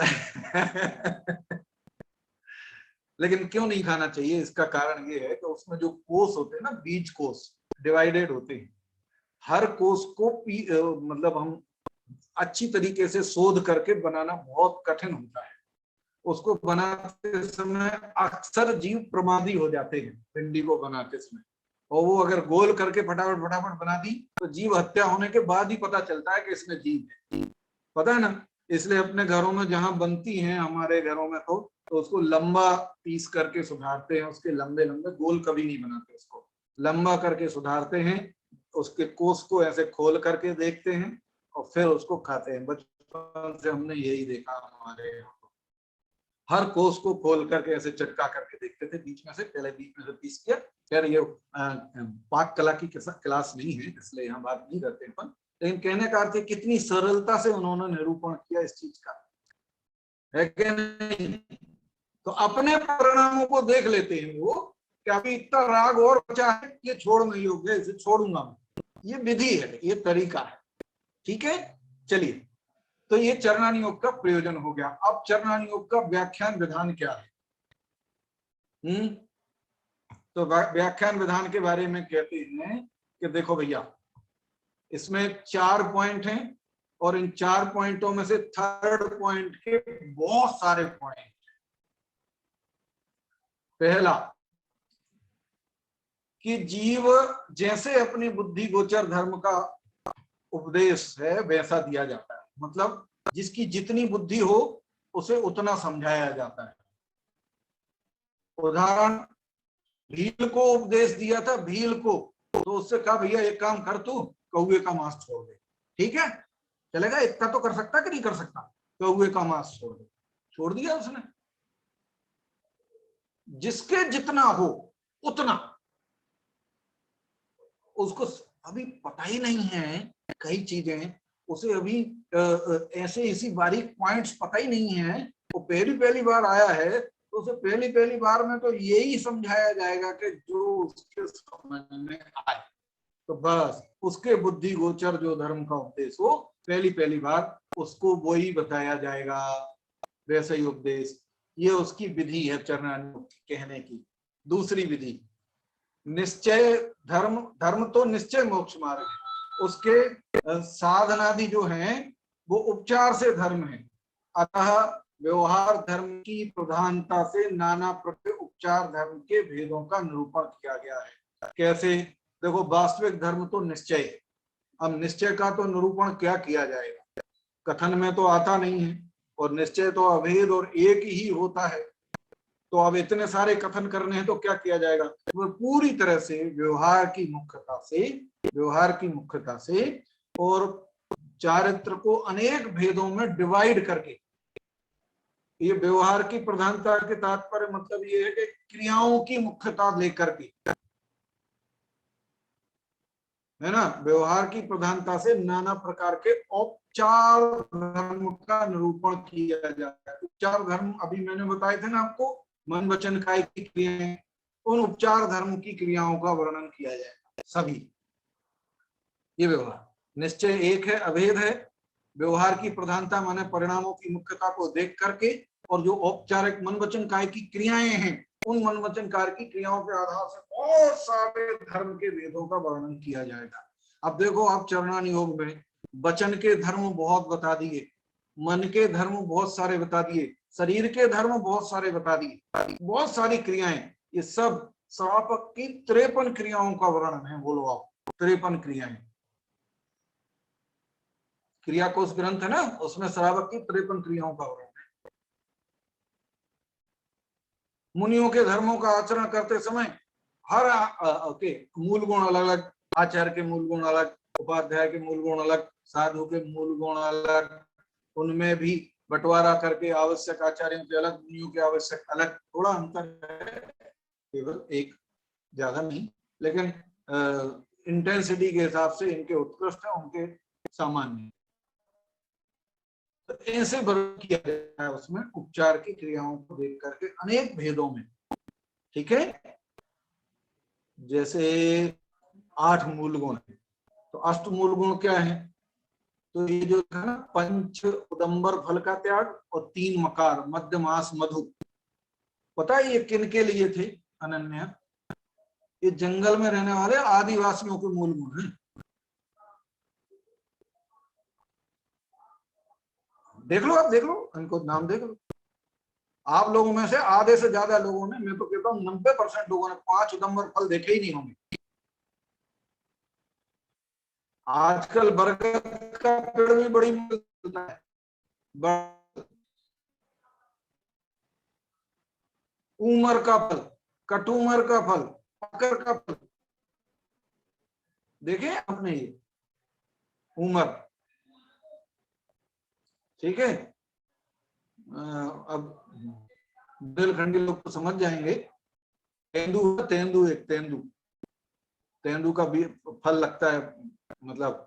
लेकिन क्यों नहीं खाना चाहिए, इसका कारण ये है कि उसमें जो कोष होते हैं ना, बीज कोष डिवाइडेड होते हैं। हर कोष को मतलब हम अच्छी तरीके से शोध करके बनाना बहुत कठिन होता है। उसको बनाते समय अक्सर जीव प्रमादी हो जाते हैं भिंडी को बनाते समय, और वो अगर गोल करके फटाफट फटाफट बना दी तो जीव हत्या होने के बाद ही पता चलता है कि इसमें जीव है, पता है ना। इसलिए अपने घरों में जहां बनती हैं, हमारे घरों में तो उसको लंबा पीस करके सुधारते हैं, उसके लंबे लंबे, गोल कभी नहीं बनाते, उसको लंबा करके सुधारते हैं, उसके कोष को ऐसे खोल करके देखते हैं और फिर उसको खाते हैं। बचपन से हमने यही देखा हमारे यहाँ, हर कोष को खोल करके ऐसे चटका करके देखते थे, बीच में से, पहले बीच में से पीस किया। खैर ये पाक कला की क्लास नहीं है, इसलिए यहाँ बात नहीं करते हैं अपन, लेकिन कहने का अर्थ है कितनी सरलता से उन्होंने निरूपण किया इस चीज का, है कि नहीं। तो अपने परिणामों को देख लेते हैं वो कि अभी इतना राग और बचा है, ये छोड़ने योग्य, इसे छोड़ूंगा मैं। ये विधि है, ये तरीका है, ठीक है। चलिए, तो ये चरणानी योग का प्रयोजन हो गया। अब चरणानी योग का व्याख्यान विधान क्या है? तो व्याख्यान विधान के बारे में कहते हैं कि देखो भैया, इसमें 4 पॉइंट हैं और इन 4 पॉइंटों में से थर्ड पॉइंट के बहुत सारे पॉइंट। पहला कि जीव जैसे अपनी बुद्धि गोचर धर्म का उपदेश है वैसा दिया जाता है, मतलब जिसकी जितनी बुद्धि हो उसे उतना समझाया जाता है। उदाहरण, भील को उपदेश दिया था, भील को, तो उससे कहा भैया एक काम कर, तू कौवे का मांस छोड़ दे, ठीक है, चलेगा, इतना तो कर सकता कि नहीं कर सकता, कौवे का मांस छोड़ दे, छोड़ दिया उसने। जिसके जितना हो उतना, उसको अभी पता ही नहीं है कई चीजें, उसे अभी ऐसे इसी बारीक पॉइंट्स पता ही नहीं है, वो पहली बार आया है, तो उसे पहली बार में तो यही समझाया जाएगा कि जो उसके समझ में आए, तो बस उसके बुद्धि गोचर जो धर्म का उपदेश हो, पहली बार उसको वही बताया जाएगा, वैसे ही उपदेश। ये उसकी विधि है चरणानी कहने की। दूसरी विधि, निश्चय धर्म, धर्म तो निश्चय मोक्ष मार्ग है, उसके साधनादि जो हैं वो उपचार से धर्म है, अतः व्यवहार धर्म की प्रधानता से नाना प्रकार उपचार धर्म के भेदों का निरूपण किया गया है। कैसे? देखो, वास्तविक धर्म तो निश्चय है, अब निश्चय का तो निरूपण क्या किया जाएगा, कथन में तो आता नहीं है, और निश्चय तो अभेद और एक ही होता है, तो अब इतने सारे कथन करने हैं तो क्या किया जाएगा, तो पूरी तरह से व्यवहार की मुख्यता से और चारित्र को अनेक भेदों में डिवाइड करके, ये व्यवहार की प्रधानता के तात्पर्य मतलब ये है कि क्रियाओं की मुख्यता लेकर के, है ना, व्यवहार की प्रधानता से नाना प्रकार के औपचार धर्म का निरूपण किया जाता है। उपचार धर्म अभी मैंने बताए थे ना आपको, मन वचन काय की क्रियाएं, उन उपचार धर्म की क्रियाओं का वर्णन किया जाएगा सभी। ये व्यवहार निश्चय एक है, अभेद है, व्यवहार की प्रधानता माने परिणामों की मुख्यता को देख करके, और जो औपचारिक मन वचन काय की क्रियाएं हैं, उन मन वचन कार्य की क्रियाओं के आधार से बहुत सारे धर्म के वेदों का वर्णन किया जाएगा। अब देखो, आप चरणानी योग में वचन के धर्म बहुत बता दिए, मन के धर्म बहुत सारे बता दिए, शरीर के धर्म बहुत सारे बता दिए, बहुत सारी क्रियाएं, ये सब श्रावक की 53 क्रियाओं का वर्णन है। बोलो आप, 53 क्रियाएं, क्रिया कोश ग्रंथ है ना, उसमें श्रावक की 53 क्रियाओं का वर्णन है। मुनियों के धर्मों का आचरण करते समय हर मूल गुण अलग अलग, आचार्य के मूल गुण अलग, उपाध्याय के मूल गुण अलग, साधु के मूल गुण अलग, उनमें भी बंटवारा करके आवश्यक आचार्यों के अलग, मुनियों के आवश्यक अलग, थोड़ा अंतर है, केवल एक, ज्यादा नहीं, लेकिन इंटेंसिटी के हिसाब से इनके उत्कृष्ट है, उनके सामान्य। तो ऐसे वर्णन किया जाता है उसमें उपचार की क्रियाओं को देख करके अनेक भेदों में, ठीक है। जैसे 8 मूल गुण है, तो अष्ट मूल गुण क्या है? तो ये जो है ना, पंच उदंबर फल का त्याग और 3 मकार मध्य मास मधु, पता है ये किन के लिए थे अनन्या? ये जंगल में रहने वाले आदिवासियों के मूल गुण हैं। देख लो, आप देख लो, इनको नाम देख लो। आप लोगों में से आधे से ज्यादा लोगों ने, मैं तो कहता हूँ 90% लोगों ने 5 उदंबर फल देखे ही नहीं होंगे। आजकल बरगद का पेड़ भी बड़ी मिलता है, उमर का फल, कटुमर का फल, मकर का फल देखे आपने? ये उमर, ठीक है। अब बुंदेलखंडी लोग तो समझ जाएंगे। तेंदू, तेंदू, एक तेंदू, तेंदू का भी फल लगता है, मतलब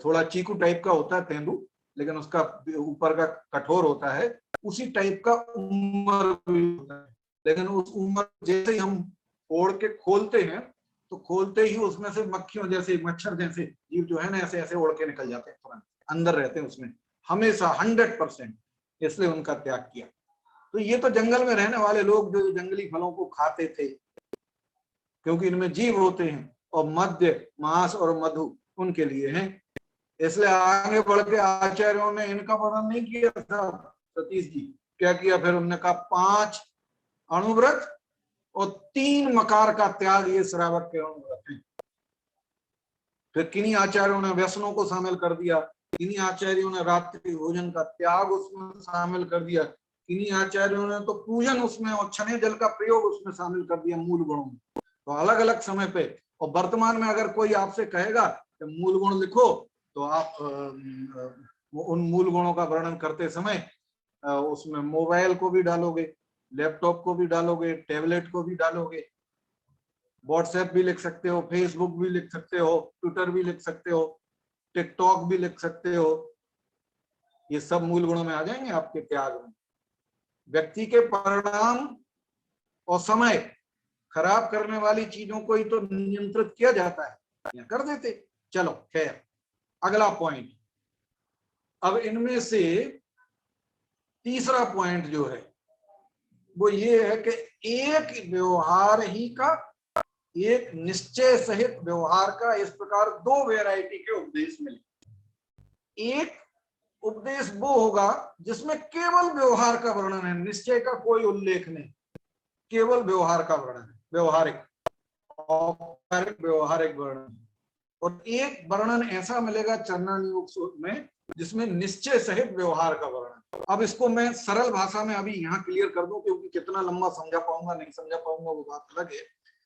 थोड़ा चीकू टाइप का होता है तेंदू, लेकिन उसका ऊपर का कठोर होता है। उसी टाइप का उमर भी होता है, लेकिन उस उमर जैसे ही हम फोड़ के खोलते हैं तो खोलते ही उसमें से मक्खियों जैसे, मच्छर जैसे जीव जो है ना, ऐसे ऐसे उड़ के निकल जाते हैं, तुरंत अंदर रहते हैं उसमें हमेशा 100%। इसलिए उनका त्याग किया। तो ये तो जंगल में रहने वाले लोग जो जंगली फलों को खाते थे, क्योंकि इनमें जीव होते हैं, और मध्य मांस और मधु उनके लिए हैं। इसलिए आगे बढ़ के आचार्यों ने इनका वर्णन नहीं किया था। सतीश जी क्या किया फिर? उन्होंने कहा 5 अणुव्रत और 3 मकार का त्याग, ये श्रावक के अणुव्रत हैं। फिर किन्हीं आचार्यों ने व्यसनों को शामिल कर दिया, किन्हीं आचार्यों ने रात्रि भोजन का त्याग उसमें शामिल कर दिया, किन्हीं आचार्यों ने तो पूजन उसमें और छने जल का प्रयोग उसमें शामिल कर दिया मूल गुणों में। तो अलग अलग समय पे, और वर्तमान में अगर कोई आपसे कहेगा कि मूल गुण लिखो, तो आप उन मूल गुणों का वर्णन करते समय उसमें मोबाइल को भी डालोगे, लैपटॉप को भी डालोगे, टैबलेट को भी डालोगे, व्हाट्सएप भी लिख सकते हो, फेसबुक भी लिख सकते हो, ट्विटर भी लिख सकते हो, टिकटॉक भी लिख सकते हो। ये सब मूल गुणों में आ जाएंगे आपके त्याग में। व्यक्ति के परिणाम और समय खराब करने वाली चीजों को ही तो नियंत्रित किया जाता है, या कर देते। चलो खैर, अगला पॉइंट। अब इनमें से तीसरा पॉइंट जो है वो ये है कि एक व्यवहार ही का, एक निश्चय सहित व्यवहार का, इस प्रकार 2 वैरायटी के उपदेश मिले। एक उपदेश वो होगा जिसमें केवल व्यवहार का वर्णन है, निश्चय का कोई उल्लेख नहीं, केवल व्यवहार का वर्णन है, व्यवहारिक औपचारिक व्यवहारिक वर्णन। और एक वर्णन ऐसा मिलेगा चरणानुयोग में जिसमें निश्चय सहित व्यवहार का वर्णन। अब इसको मैं सरल भाषा में अभी यहाँ क्लियर कर दूं, क्योंकि कितना लंबा समझा पाऊंगा नहीं समझा पाऊंगा वो बात अलग है,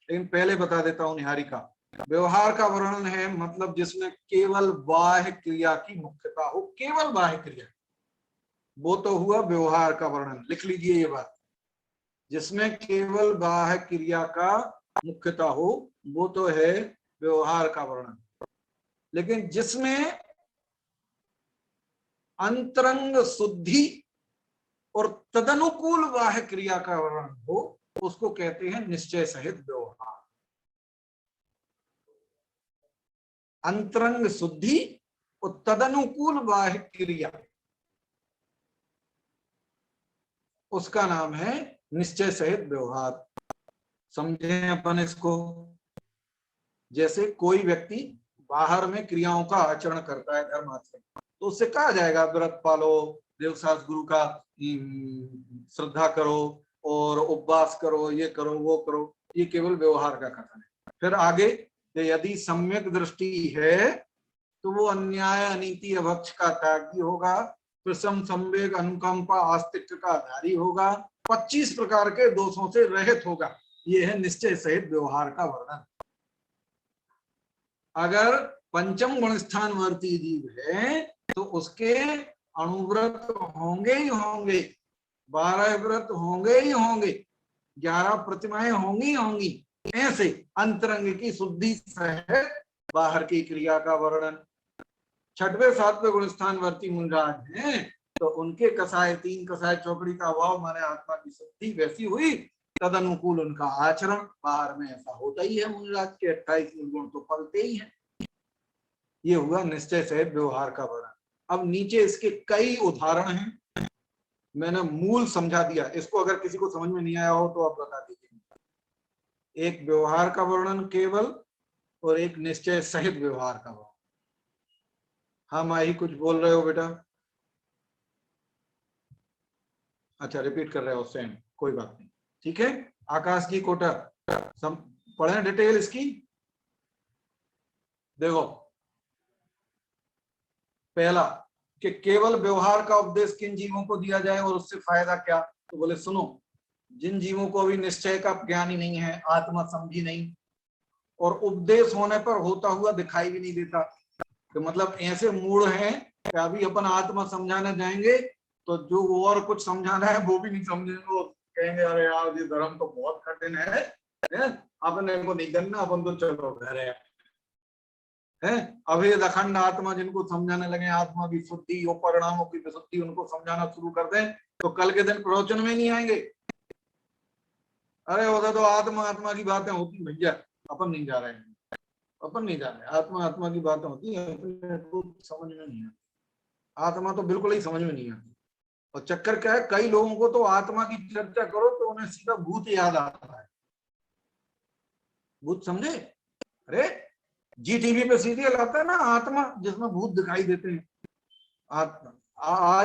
लेकिन पहले बता देता हूँ निहारिका। व्यवहार का वर्णन है मतलब जिसमें केवल बाह्य क्रिया की मुख्यता हो, केवल बाह्य क्रिया, वो तो हुआ व्यवहार का वर्णन। लिख लीजिए ये बात, जिसमें केवल बाह्य क्रिया का मुख्यता हो वो तो है व्यवहार का वर्णन। लेकिन जिसमें अंतरंग शुद्धि और तदनुकूल बाह्य क्रिया का वर्णन हो उसको कहते हैं निश्चय सहित व्यवहार। अंतरंग शुद्धि और तदनुकूल बाह्य क्रिया, उसका नाम है निश्चय सहित व्यवहार। समझे अपन इसको? जैसे कोई व्यक्ति बाहर में क्रियाओं का आचरण करता है धर्माचरण, तो उससे कहा जाएगा व्रत पालो, देवशास्त्र गुरु का श्रद्धा करो और उपवास करो, ये करो वो करो, ये केवल व्यवहार का कथन है। फिर आगे यदि सम्यक दृष्टि है तो वो अन्याय अनीति अभक्ष का त्यागी होगा, प्रसम संवेग अनुकंपा आस्तिक्य का आधारी होगा, 25 प्रकार के दोषों से रहित होगा। ये है निश्चय सहित व्यवहार का वर्णन। अगर पंचम गुण स्थान वर्ती जीव है तो उसके अणुव्रत होंगे ही होंगे, 12 व्रत होंगे ही होंगे, 11 प्रतिमाएं होंगी होंगी। ऐसे अंतरंग की शुद्धि सहित बाहर की क्रिया का वर्णन। 6वें 7वें गुण स्थान वर्ती मुनिराज हैं तो उनके कसाय 3 कसाय चौकड़ी का अभाव माने आत्मा की शुद्धि वैसी हुई, तद अनुकूल उनका आचरण। बाहर में ऐसा होता ही है, मुनिराज के 28 गुण तो पलते ही हैं। ये हुआ निश्चय सहित व्यवहार का वर्णन। अब नीचे इसके कई उदाहरण हैं, मैंने मूल समझा दिया। इसको अगर किसी को समझ में नहीं आया हो तो आप बता दीजिए। एक व्यवहार का वर्णन केवल और एक निश्चय सहित व्यवहार का वर्णन। हाँ माही कुछ बोल रहे हो बेटा? अच्छा रिपीट कर रहे हो सेम, कोई बात नहीं, ठीक है। आकाश जी कोटा पढ़े डिटेल इसकी। देखो पहला कि केवल व्यवहार का उपदेश किन जीवों को दिया जाए और उससे फायदा क्या? तो बोले सुनो, जिन जीवों को अभी निश्चय का ज्ञान ही नहीं है, आत्मा समझी नहीं, और उपदेश होने पर होता हुआ दिखाई भी नहीं देता, तो मतलब ऐसे मूड हैं कि अभी अपन आत्मा समझाने जाएंगे तो जो और कुछ समझाना है वो भी नहीं समझेंगे, वो कहेंगे अरे यार ये धर्म तो बहुत कठिन है, अपने को नहीं करना, अपन तो चलो घर है। अभेद अखंड आत्मा जिनको समझाने लगे आत्मा की शुद्धि और परिणामों की विशुद्धि, उनको समझाना शुरू कर दें तो कल के दिन प्रवचन में नहीं आएंगे। अरे उधर तो आत्मा आत्मा की बातें होती भैया, अपन नहीं जा रहे हैं, अपन नहीं जा रहे, आत्मा आत्मा की बातें होती है, तो समझ में नहीं आती, आत्मा तो बिल्कुल ही समझ में नहीं आती। और चक्कर क्या है, कई लोगों को तो आत्मा की चर्चा करो तो उन्हें सीधा भूत याद आता है। भूत समझे? अरे जी टीवी पे सीरियल आता है ना आत्मा, जिसमें भूत दिखाई देते हैं। आत्मा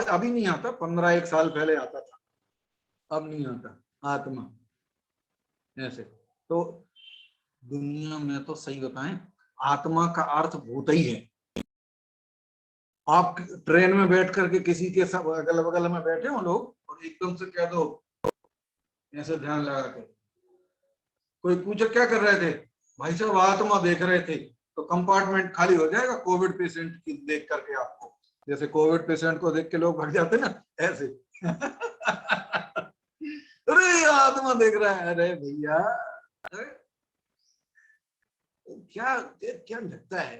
अभी नहीं आता, 15-1 साल पहले आता था, अब नहीं आता आत्मा ऐसे। तो दुनिया में तो सही बताएं, आत्मा का अर्थ भूत ही है। आप ट्रेन में बैठ करके किसी के सब अगल बगल में बैठे हो लोग और एकदम से कह दो ऐसे ध्यान लगा के, कोई पूछे क्या कर रहे थे, भाई साहब आत्मा देख रहे थे, तो कंपार्टमेंट खाली हो जाएगा कोविड पेशेंट की देख करके। आपको जैसे कोविड पेशेंट को देख के लोग भाग जाते ना, ऐसे अरे आत्मा देख रहा है, अरे भैया क्या क्या लगता है?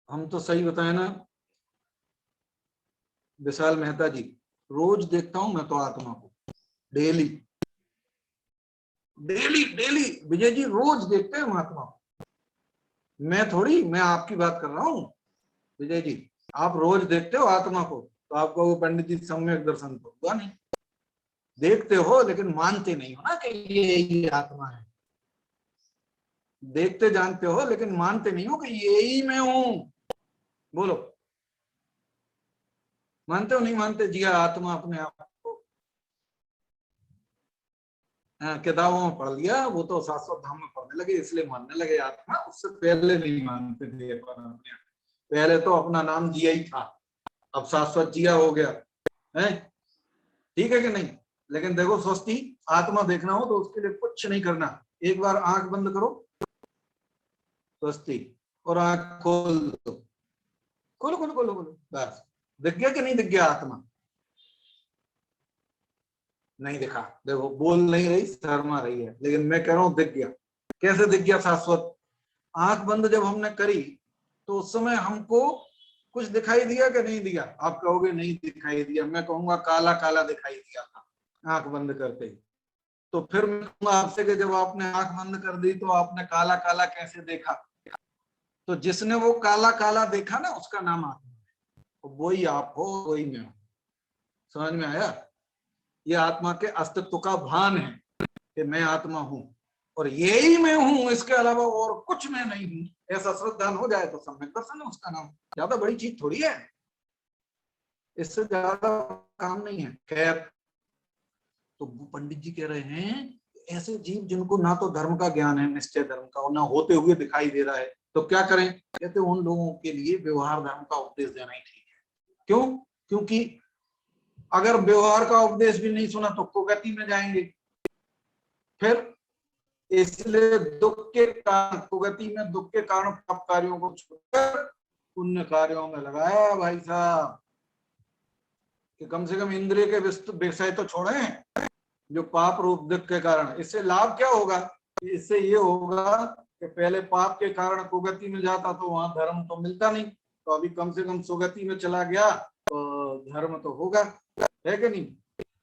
हम तो सही बताए ना, विशाल मेहता जी, रोज देखता हूं मैं तो आत्मा को, daily daily daily. Vijay ji रोज देखते हैं आत्मा को, मैं थोड़ी, मैं आपकी बात कर रहा हूं। विजय जी आप रोज देखते हो आत्मा को, तो आपको वो पंडित जी सम्यक दर्शन तो हुआ नहीं। देखते हो लेकिन मानते नहीं हो ना कि ये आत्मा है, देखते जानते हो लेकिन मानते नहीं हो कि यही मैं हूं। बोलो मानते हो नहीं मानते? जी आत्मा अपने आप को किताबों में पढ़ लिया, वो तो शाश्वत धाम में पढ़ने लगे इसलिए मानने लगे आत्मा, उससे पहले नहीं मानते थे। पहले तो अपना नाम जिया ही था, अब शाश्वत जिया हो गया है, ठीक है कि नहीं? लेकिन देखो स्वस्ति, आत्मा देखना हो तो उसके लिए कुछ नहीं करना, एक बार आंख बंद करो स्वस्ति और आंख खोल दो, खोलो खोलो खोलो खोलो, बस दिख गया कि नहीं दिख गया? आत्मा नहीं दिखा, देखो बोल नहीं रही, शर्मा रही है, लेकिन मैं कह रहा हूं दिख गया। कैसे दिख गया शाश्वत? आंख बंद जब हमने करी तो उस समय हमको कुछ दिखाई दिया कि नहीं दिया? आप कहोगे नहीं दिखाई दिया, मैं कहूंगा काला काला दिखाई दिया था आंख बंद करते ही। तो फिर मैं कहूंगा आपसे कि जब आपने आंख बंद कर दी तो आपने काला काला कैसे देखा? तो जिसने वो काला काला देखा ना, उसका नाम आत्मा है, तो वही आप हो, वही मैं हूं। समझ में आया? ये आत्मा के अस्तित्व का भान है कि मैं आत्मा हूं और यही मैं हूं, इसके अलावा और कुछ मैं नहीं हूं। ऐसा श्रद्धान हो जाए तो सम्यक दर्शन है उसका नाम। ज्यादा बड़ी चीज थोड़ी है, इससे ज्यादा काम नहीं है। खैर, तो पंडित जी कह रहे हैं ऐसे जीव जिनको ना तो धर्म का ज्ञान है, निश्चय धर्म का, और ना होते हुए दिखाई दे रहा है, तो क्या करें? कहते उन लोगों के लिए व्यवहार धर्म का उपदेश देना ही ठीक है। क्यों? क्योंकि अगर व्यवहार का उपदेश भी नहीं सुना तो कुगति में जाएंगे। फिर इसलिए दुख के कारण, कुगति में दुख के कारण पाप कार्यों को छोड़कर पुण्य कार्यों में लगाया भाई साहब, कि कम से कम इंद्रिय के विषय तो छोड़ें जो पाप रूप दुख के कारण। इससे लाभ क्या होगा? इससे ये होगा कि पहले पाप के कारण कुगति में जाता तो वहां धर्म तो मिलता नहीं, तो अभी कम से कम सुगति में चला गया तो धर्म तो होगा, है कि नहीं?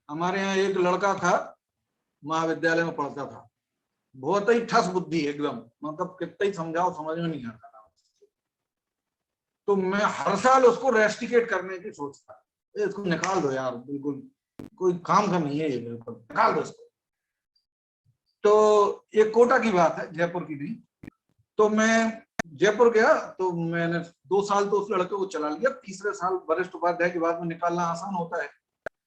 हमारे यहाँ एक लड़का था, महाविद्यालय में पढ़ता था, बहुत ही ठस बुद्धि एकदम, मतलब कितना ही समझाओ समझ में नहीं आता था। तो मैं हर साल उसको रेस्टिकेट करने की सोचता, इसको निकाल दो यार, बिल्कुल कोई काम का नहीं है ये, बिल्कुल निकाल दो इसको। तो ये कोटा की बात है, जयपुर की नहीं। तो मैं जयपुर गया, तो मैंने 2 साल तो उस लड़के को चला लिया, तीसरे साल वरिष्ठ उपाध्याय के बाद में निकालना आसान होता है,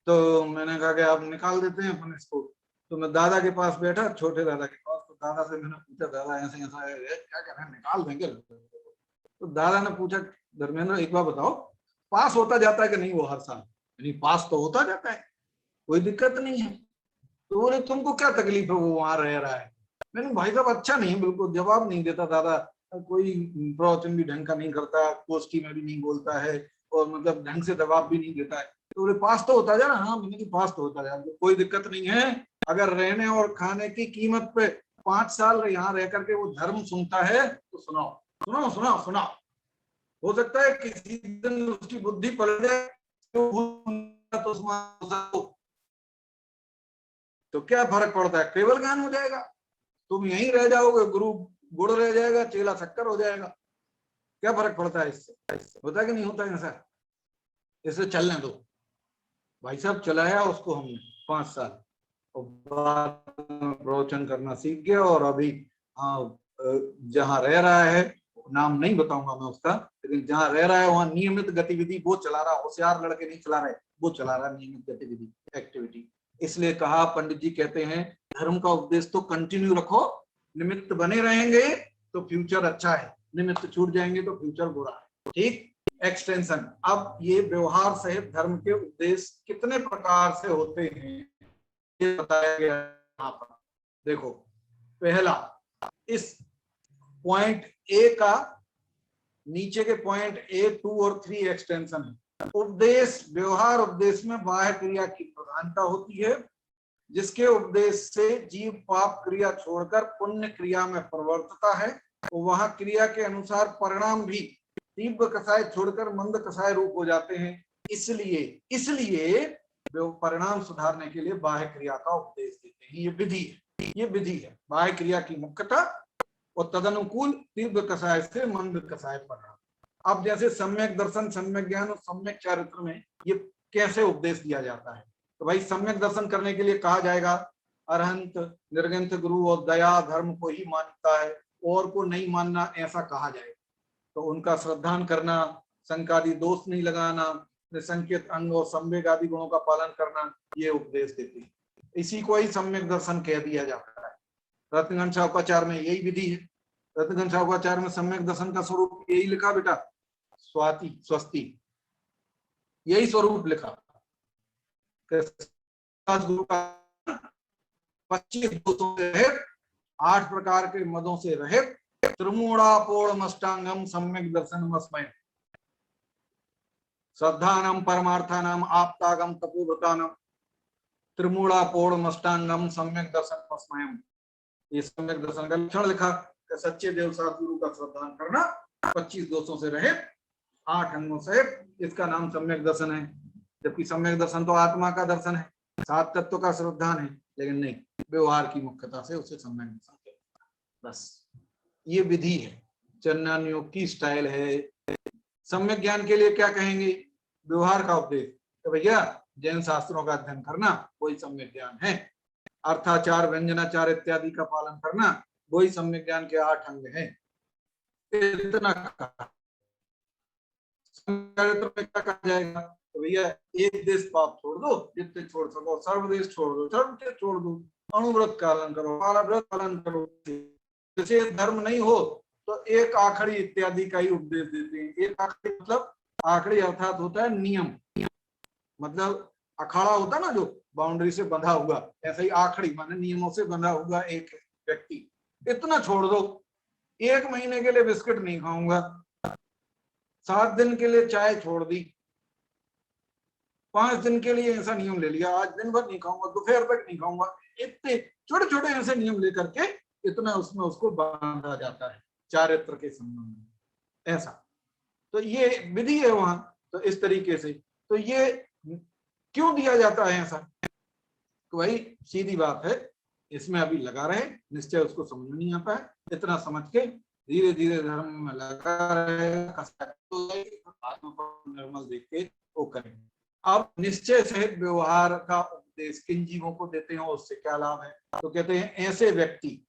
तो मैंने कहा कि आप निकाल देते हैं अपन इसको। तो मैं दादा के पास बैठा, छोटे दादा के पास, तो दादा से मैंने पूछा, दादा ऐसे ऐसा है, क्या कह रहे हैं, निकाल देंगे? तो दादा ने पूछा, धर्मेंद्र एक बार बताओ, पास होता जाता है कि नहीं वो हर साल? नहीं, पास तो होता जाता है, कोई दिक्कत नहीं है। तो बोले तुमको क्या तकलीफ है, वो वहां रह रहा है? मैंने, भाई साहब अच्छा नहीं, बिल्कुल जवाब नहीं देता दादा, कोई प्रवचन भी ढंग का नहीं करता, गोष्ठी में भी नहीं बोलता है, और मतलब ढंग से जवाब भी नहीं देता है। तो बोले पास तो होता जा रहा? हाँ, मैंने पास तो होता जा रहा, कोई दिक्कत नहीं है। अगर रहने और खाने की कीमत पे 5 साल यहाँ रह करके वो धर्म सुनता है तो सुनाओ सुनाओ सुनाओ सुनाओ। हो सकता है किसी दिन उसकी बुद्धि पलट जाए, तो क्या फर्क पड़ता है, केवल ज्ञान हो जाएगा, तुम यहीं रह जाओगे, गुरु गुड़ रह जाएगा, चेला शक्कर हो जाएगा, क्या फर्क पड़ता है इससे? होता है कि नहीं होता है ऐसा? इसे चलने दो। भाई साहब चलाया उसको हमने 5 साल, और प्रवचन करना सीख गया, और अभी जहाँ रह रहा है, नाम नहीं बताऊंगा मैं उसका, लेकिन जहाँ रह रहा है वहाँ नियमित गतिविधि वो चला रहा, होशियार लड़के नहीं चला रहे, वो चला रहा नियमित गतिविधि, एक्टिविटी। इसलिए कहा, पंडित जी कहते हैं धर्म का उपदेश तो कंटिन्यू रखो, निमित्त बने रहेंगे तो फ्यूचर अच्छा है, निमित्त छूट जाएंगे तो फ्यूचर बुरा है। ठीक, एक्सटेंशन। अब ये व्यवहार सहित धर्म के उपदेश कितने प्रकार से होते हैं ये बताया गया यहाँ पर। देखो, पहला, इस पॉइंट ए का नीचे के पॉइंट ए 2 और 3 एक्सटेंशन है। उपदेश, व्यवहार उपदेश में बाह्य क्रिया की प्रधानता होती है, जिसके उपदेश से जीव पाप क्रिया छोड़कर पुण्य क्रिया में प्रवर्तता है, तो वहां क्रिया के अनुसार परिणाम भी तीव्र कसाय छोड़कर मंद कसाय रूप हो जाते हैं। इसलिए परिणाम सुधारने के लिए बाह्य क्रिया का उपदेश देते हैं। ये विधि है बाह्य क्रिया की मुख्यता, और तदनुकूल तीव्र कसाय से मंद कसाय परिणाम। अब जैसे सम्यक दर्शन, सम्यक ज्ञान और सम्यक चारित्र में ये कैसे उपदेश दिया जाता है, तो भाई सम्यक दर्शन करने के लिए कहा जाएगा अरहंत निर्गंथ गुरु और दया धर्म को ही मानता है, और को नहीं मानना, ऐसा कहा जाएगा। तो उनका श्रद्धान करना, संकादी दोष नहीं लगाना, निसंकेत अंग और संवेग आदि गुणों का पालन करना, ये उपदेश देती है। इसी को ही सम्यक दर्शन कह दिया जाता है। रत्नगन शावकाचार में यही विधि है। रत्नगन शावकाचार में सम्यक दर्शन का स्वरूप यही लिखा बेटा, स्वाति स्वस्ति, यही स्वरूप लिखा। गुरु का 25 दोषों से रहित, 8 प्रकार के मदों से रहित, त्रिमूढ़ापोढ़मष्टांगम सम्यक दर्शनमस्मय, श्रद्धानाम परमार्थानाम आप्तागम तपोव्रतानाम त्रिमूढ़ापोढ़मष्टांगम सम्यक दर्शनमस्मयम्। ये सम्यक दर्शन का लक्षण लिखा, सच्चे देव सद्गुरु का श्रद्धान करना, 25 दोषों से रहित, 8 अंगों से, इसका नाम सम्यक दर्शन है। जबकि सम्यक दर्शन तो आत्मा का दर्शन है, 7 तत्व का श्रद्धान है, लेकिन नहीं, व्यवहार की मुख्यता से उसे सम्यक दर्शन कहते हैं। बस ये विधि है, चन्नन योग की स्टाइल है। सम्यक ज्ञान के लिए क्या कहेंगे, व्यवहार का उपदेश, तो भैया जैन शास्त्रों का अध्ययन करना वही सम्यक ज्ञान है। अर्थाचार, व्यंजनाचार इत्यादि का पालन करना वही सम्यक ज्ञान के 8 अंग हैं। इतना क्या कहा जाएगा, तो भैया एक देश पाप छोड़ दो, जितने छोड़ सको, सर्वदेश छोड़ दो, सर्वदेश छोड़ दो, अणुव्रत पालन करो, व्रत पालन करो। जैसे धर्म नहीं हो तो एक आखड़ी इत्यादि का ही उपदेश देते हैं। एक आखड़ी मतलब, आखड़ी अर्थात होता है नियम, मतलब अखाड़ा होता ना जो बाउंड्री से बंधा हुआ, ऐसा ही आखड़ी माने नियमों से बंधा हुआ एक व्यक्ति। इतना छोड़ दो, 1 महीने के लिए बिस्किट नहीं खाऊंगा, 7 दिन के लिए चाय छोड़ दी, 5 दिन के लिए ऐसा नियम ले लिया, आज दिन भर नहीं खाऊंगा, दोपहर तक नहीं खाऊंगा। इतने छोटे छोटे ऐसे नियम लेकर के इतना उसमें उसको बांधा जाता है चारित्र के संबंध में, ऐसा। तो ये विधि है वहां। तो इस तरीके से, तो ये क्यों दिया जाता है ऐसा, तो भाई सीधी बात है, इसमें अभी लगा रहे, निश्चय उसको समझ में नहीं आता है, इतना समझ के धीरे धीरे धर्म में लगा रहेगा, आत्मा को निर्मल देख के वो करेंगे। अब निश्चय सहित व्यवहार का उपदेश किन जीवों को देते हैं, उससे क्या लाभ है? तो कहते हैं ऐसे व्यक्ति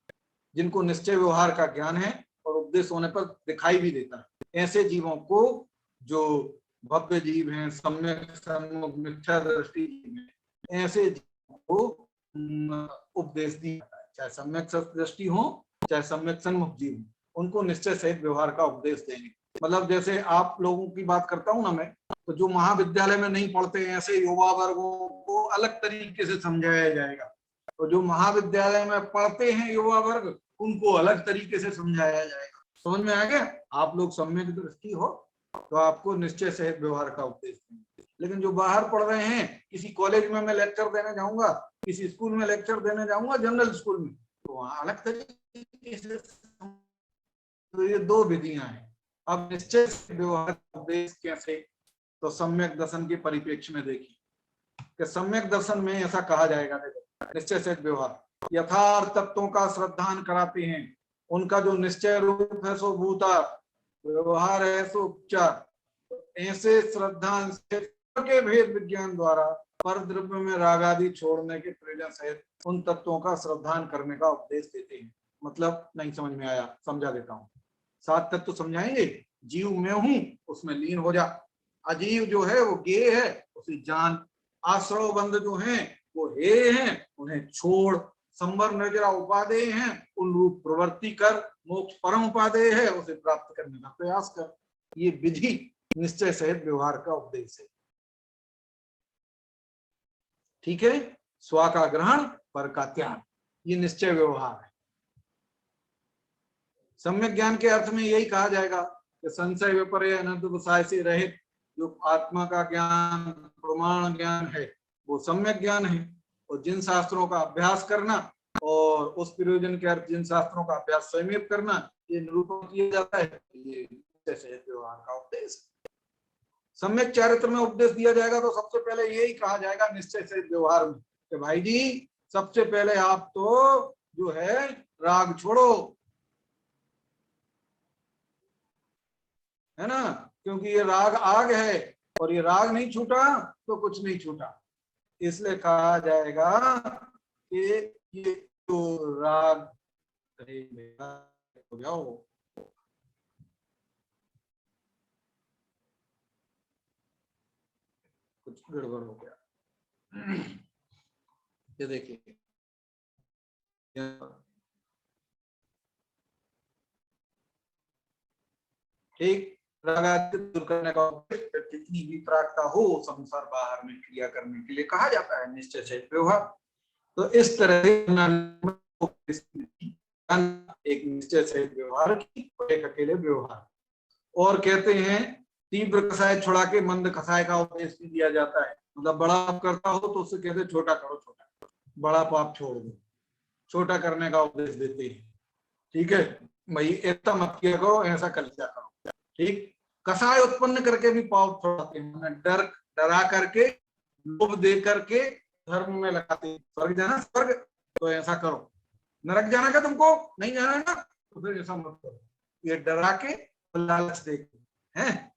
जिनको निश्चय व्यवहार का ज्ञान है और उपदेश होने पर दिखाई भी देता है, ऐसे जीवों को, जो भव्य जीव हैं, सम्यक सन्मुख मिथ्या दृष्टि जीव हैं, ऐसे जीवों को उपदेश दिया जाता है। चाहे सम्यक दृष्टि हो चाहे सम्यक सन्मुख जीव हो, उनको निश्चय सहित व्यवहार का उपदेश देंगे। मतलब जैसे आप लोगों की बात करता हूं ना मैं, तो जो महाविद्यालय में नहीं पढ़ते हैं ऐसे युवा वर्गों को अलग तरीके से समझाया जाएगा, तो जो महाविद्यालय में पढ़ते हैं युवा वर्ग उनको अलग तरीके से समझाया जाएगा। समझ में आ गया? आप लोग सम्यक दृष्टि हो तो आपको निश्चय सहित व्यवहार का उपदेश देंगे, लेकिन जो बाहर पढ़ रहे हैं, किसी कॉलेज में मैं लेक्चर देने जाऊंगा, किसी स्कूल में लेक्चर देने जाऊंगा, जनरल स्कूल में, तो वहां अलग तरीके से। तो ये दो विधियां हैं। अब निश्चय व्यवहार का उपदेश कैसे? तो सम्यक दर्शन के परिप्रेक्ष्य में देखिए कि सम्यक दर्शन में ऐसा कहा जाएगा, निश्चय से व्यवहार यथार्थ तत्वों का श्रद्धान कराते हैं, उनका जो निश्चय रूप है सो भूता, व्यवहार है सो उपचार। तो ऐसे श्रद्धान के भेद विज्ञान द्वारा पर द्रव्य में राग आदि छोड़ने के प्रयोजन सहित उन तत्वों का श्रद्धान करने का उपदेश देते हैं। मतलब नहीं समझ में आया, समझा देता हूँ। 7 तत्व समझाएंगे। जीव में हूं, उसमें लीन हो जा। अजीव जो है वो गे है, उसे जान। आश्रव बंध जो है वो हे हैं, उन्हें छोड़। संवर नजरा उपादेय हैं, उन रूप प्रवृत्ति कर। मोक्ष परम उपादेय है, उसे प्राप्त करने का प्रयास कर। ये विधि निश्चय सहित व्यवहार का उपदेश है। ठीक है? स्व का ग्रहण, पर का त्याग, ये निश्चय व्यवहार है। सम्यक ज्ञान के अर्थ में यही कहा जाएगा कि संशय विपर्य अनंत विषय से रहित जो आत्मा का ज्ञान, प्रमाण ज्ञान है, वो सम्यक ज्ञान है। और जिन शास्त्रों का अभ्यास करना और उस प्रयोजन के अर्थ जिन शास्त्रों का अभ्यास स्वयं करना, ये निरूपण किया जाता है। ये व्यवहार का उपदेश। सम्यक चारित्र में उपदेश दिया जाएगा तो सबसे पहले यही कहा जाएगा निश्चय से व्यवहार में कि भाई जी, सबसे पहले आप तो जो है राग छोड़ो, है ना? क्योंकि ये राग आग है और ये राग नहीं छूटा तो कुछ नहीं छूटा। इसलिए कहा जाएगा कि ये तो राग हो जाओ। कुछ गड़बड़ हो गया। ये देखिए, ठीक, राग दूर करने का कितनी भी प्रार्थना हो संसार बाहर में क्रिया करने के लिए कहा जाता है निश्चय से व्यवहार। तो इस तरह एक निश्चय से व्यवहार की, एक अकेले व्यवहार। और कहते हैं तीव्र कसाय छुड़ा के मंद कसाय का उपदेश भी दिया जाता है। मतलब बड़ा पाप करता हो तो उससे कहते छोटा करो, छोटा, बड़ा पाप छोड़ दो, छोटा करने का उपदेश देते हैं। ठीक है भाई, ऐसा मत किया करो, ऐसा कर लिया करो। ठीक, कसाय उत्पन्न करके भी पाप छोड़ाते हैं, डरा करके, लोभ दे करके धर्म में लगाते हैं। स्वर्ग जाना, स्वर्ग तो ऐसा करो, नरक जाना का तुमको नहीं जाना ना तो फिर ऐसा मत करो। ये डरा के लालच दे के हैं।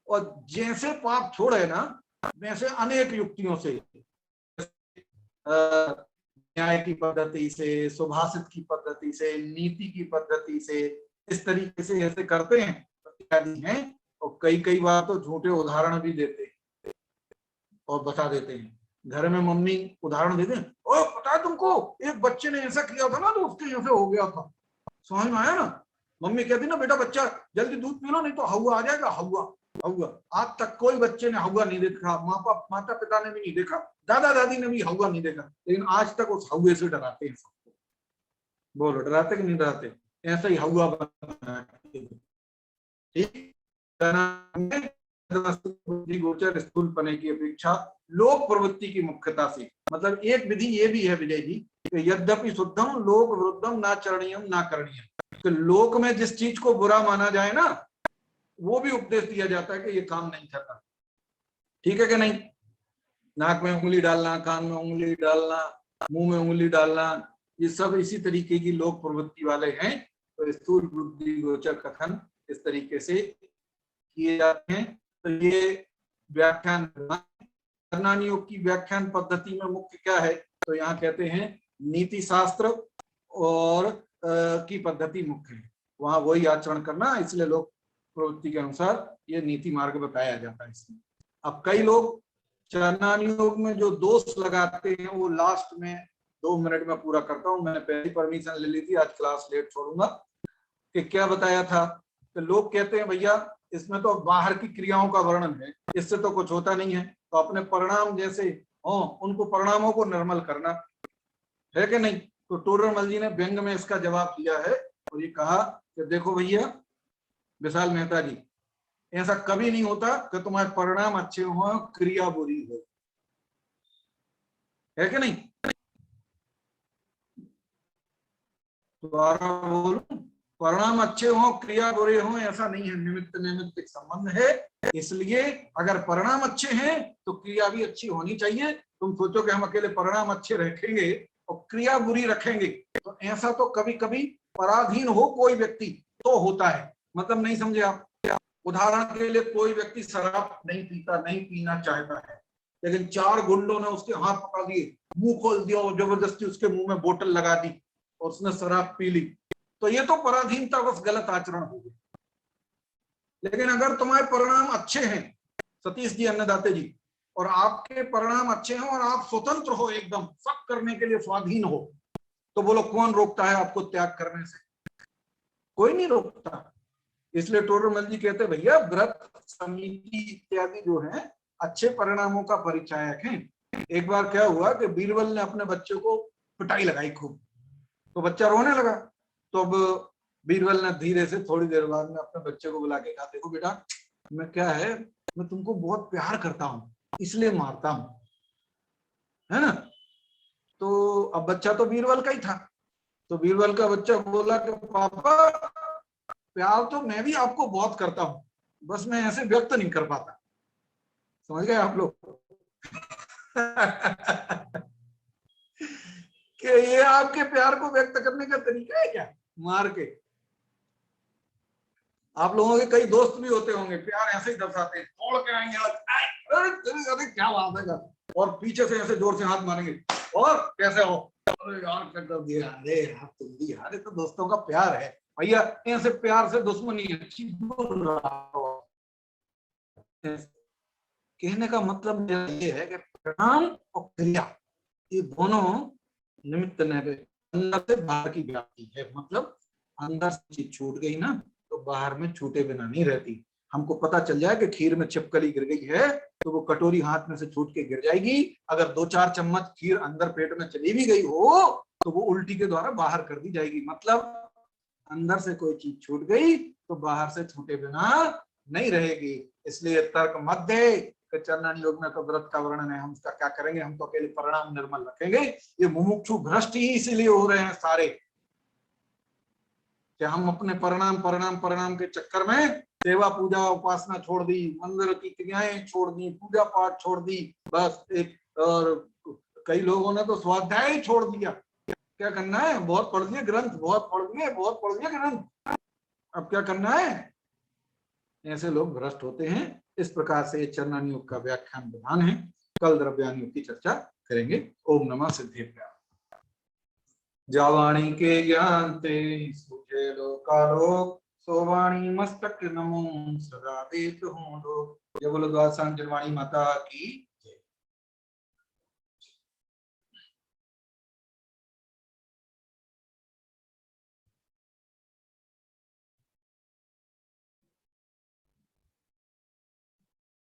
और जैसे पाप छोड़े ना, वैसे अनेक युक्तियों से, न्याय की पद्धति से, सुभाषित की पद्धति से, नीति की पद्धति से, इस तरीके से ऐसे करते हैं इत्यादि हैं। और कई बार तो झूठे उदाहरण भी देते हैं और बता देते हैं। घर में मम्मी उदाहरण देते हैं, ओ पता है तुमको, एक बच्चे ने ऐसा किया था ना तो उसके ऐसे हो गया था। समझ में आया ना? मम्मी कहती ना, बेटा बच्चा जल्दी दूध पी लो नहीं तो हवा आ जाएगा। हवा आज तक कोई बच्चे ने हवा नहीं देखा, माता पिता ने भी नहीं देखा, दादा दादी ने भी हवा नहीं देखा, लेकिन आज तक उस हवा से डराते हैं सबको। बोलो डराते कि नहीं डराते? ऐसा ही हवा बनना है। ठीक, गोचर स्थूल पने की अपेक्षा लोक प्रवृत्ति की मुख्यता से। मतलब एक विधि ये भी है विजय जी, यद्यपि शुद्धम लोक विरुद्धम ना चरणीयम ना करणीयम। तो लोक में जिस चीज को बुरा माना जाए ना, वो भी उपदेश दिया जाता है कि ये काम नहीं करना। ठीक है कि नहीं? नाक में उंगली डालना, कान में उंगली डालना, मुंह में उंगली डालना, ये सब इसी तरीके की लोक प्रवृत्ति वाले हैं तो स्थूल बुद्धि गोचर कथन इस तरीके से किए जाते हैं। तो ये व्याख्यान ज्ञान योग की व्याख्यान पद्धति में मुख्य क्या है, तो यहाँ कहते हैं नीति शास्त्र और की पद्धति मुख्य है, वहां वही आचरण करना, इसलिए लोक प्रवृत्ति के अनुसार ये नीति मार्ग बताया जाता है इसमें। अब कई लोग ज्ञान योग में जो दोष लगाते हैं वो लास्ट में 2 मिनट में पूरा करता हूँ, मैंने पहली परमिशन ले ली थी, आज क्लास लेट छोड़ूंगा। कि क्या बताया था, तो लोग कहते हैं भैया इसमें तो बाहर की क्रियाओं का वर्णन है, इससे तो कुछ होता नहीं है, तो अपने परिणाम जैसे हो उनको परिणामों को निर्मल करना है कि नहीं। तो टोडरमल जी ने व्यंग में इसका जवाब दिया है और ये कहा कि देखो भैया विशाल मेहता जी, ऐसा कभी नहीं होता कि तुम्हारे परिणाम अच्छे हो क्रिया बुरी हो, है कि नहीं। दोबारा बोलूं, परिणाम अच्छे हो क्रिया बुरे हो ऐसा नहीं है, निमित्त निमित्त संबंध है। इसलिए अगर परिणाम अच्छे हैं तो क्रिया भी अच्छी होनी चाहिए। तुम सोचो कि हम अकेले परिणाम अच्छे रखेंगे और क्रिया बुरी रखेंगे, तो ऐसा तो कभी कभी पराधीन हो कोई व्यक्ति तो होता है। मतलब नहीं समझे आप। उदाहरण के लिए कोई व्यक्ति शराब नहीं पीता, नहीं पीना चाहता है, लेकिन 4 गुंडों ने उसके हाथ पकड़ दिए, मुंह खोल दिया और जबरदस्ती उसके मुंह में बोतल लगा दी और उसने शराब पी ली, तो ये तो पराधीनता बस गलत आचरण हो गया। लेकिन अगर तुम्हारे परिणाम अच्छे हैं सतीश जी, अन्नदाते जी, और आपके परिणाम अच्छे हैं और आप स्वतंत्र हो, एकदम सब करने के लिए स्वाधीन हो, तो बोलो कौन रोकता है आपको त्याग करने से? कोई नहीं रोकता। इसलिए टोडरमल जी कहते हैं भैया व्रत समिति इत्यादि जो है अच्छे परिणामों का परिचायक हैं। एक बार क्या हुआ कि बीरबल ने अपने बच्चे को पिटाई लगाई खूब, तो बच्चा रोने लगा। तो अब बीरबल ने धीरे से थोड़ी देर बाद में अपने बच्चे को बुला के कहा, देखो बेटा मैं क्या है, मैं तुमको बहुत प्यार करता हूँ इसलिए मारता हूँ, है ना। तो अब बच्चा तो बीरबल का ही था, तो बीरबल का बच्चा बोला कि पापा प्यार तो मैं भी आपको बहुत करता हूँ, बस मैं ऐसे व्यक्त नहीं कर पाता। समझ गए आप लोग? कि ये आपके प्यार को व्यक्त करने का तरीका है क्या, मार के? आप लोगों के कई दोस्त भी होते होंगे, प्यार ऐसे ही दर्शाते हैं, तोड़ के आएंगे अरे क्या बात है, और पीछे से ऐसे जोर से हाथ मारेंगे, और कैसे हो, अरे यार क्या कर दिया, अरे यार तुम भी यार, ये तो दोस्तों का प्यार है भैया। ऐसे प्यार से दुश्मनी अच्छी बोल रहा हो। कहने का मतलब मेरा ये है कि परिणाम और क्रिया ये दोनों निमित्त अंदर से बाहर की व्याप्ति है। मतलब अंदर से चीज छूट गई ना तो बाहर में छूटे बिना नहीं रहती। हमको पता चल जाए कि खीर में छिपकली गिर गई है तो वो कटोरी हाथ में से छूट के गिर जाएगी। अगर 2-4 चम्मच खीर अंदर पेट में चली भी गई हो तो वो उल्टी के द्वारा बाहर कर दी जाएगी। मतलब अंदर से कोई चीज छूट गई तो बाहर से छूटे बिना नहीं रहेगी। इसलिए तर्क मत दे चंदन योग में तो व्रत का वर्णन है, हम उसका क्या करेंगे, हम तो अकेले परिणाम निर्मल रखेंगे। ये मुमुक्षु भ्रष्ट ही इसीलिए हो रहे हैं सारे, कि हम अपने परिणाम के चक्कर में सेवा पूजा उपासना छोड़ दी, मंदिर की क्रियाएं छोड़ दी, पूजा पाठ छोड़ दी, बस एक। और कई लोगों ने तो स्वाध्याय ही छोड़ दिया। क्या करना है, बहुत पढ़ दिए ग्रंथ, बहुत पढ़ दिए ग्रंथ, अब क्या करना है? ऐसे लोग भ्रष्ट होते हैं। इस प्रकार से चंदन योग का व्याख्यान विधान है। कल द्रव्यान योग की चर्चा करेंगे। ओम नमः सिद्धेभ्यः। जावाणी के ज्ञान ते सूझे लोकालोक, सोवाणी मस्तक नमो सदा देत हूँ लोक। जय बोलो द्वादशांजन वाणी माता की।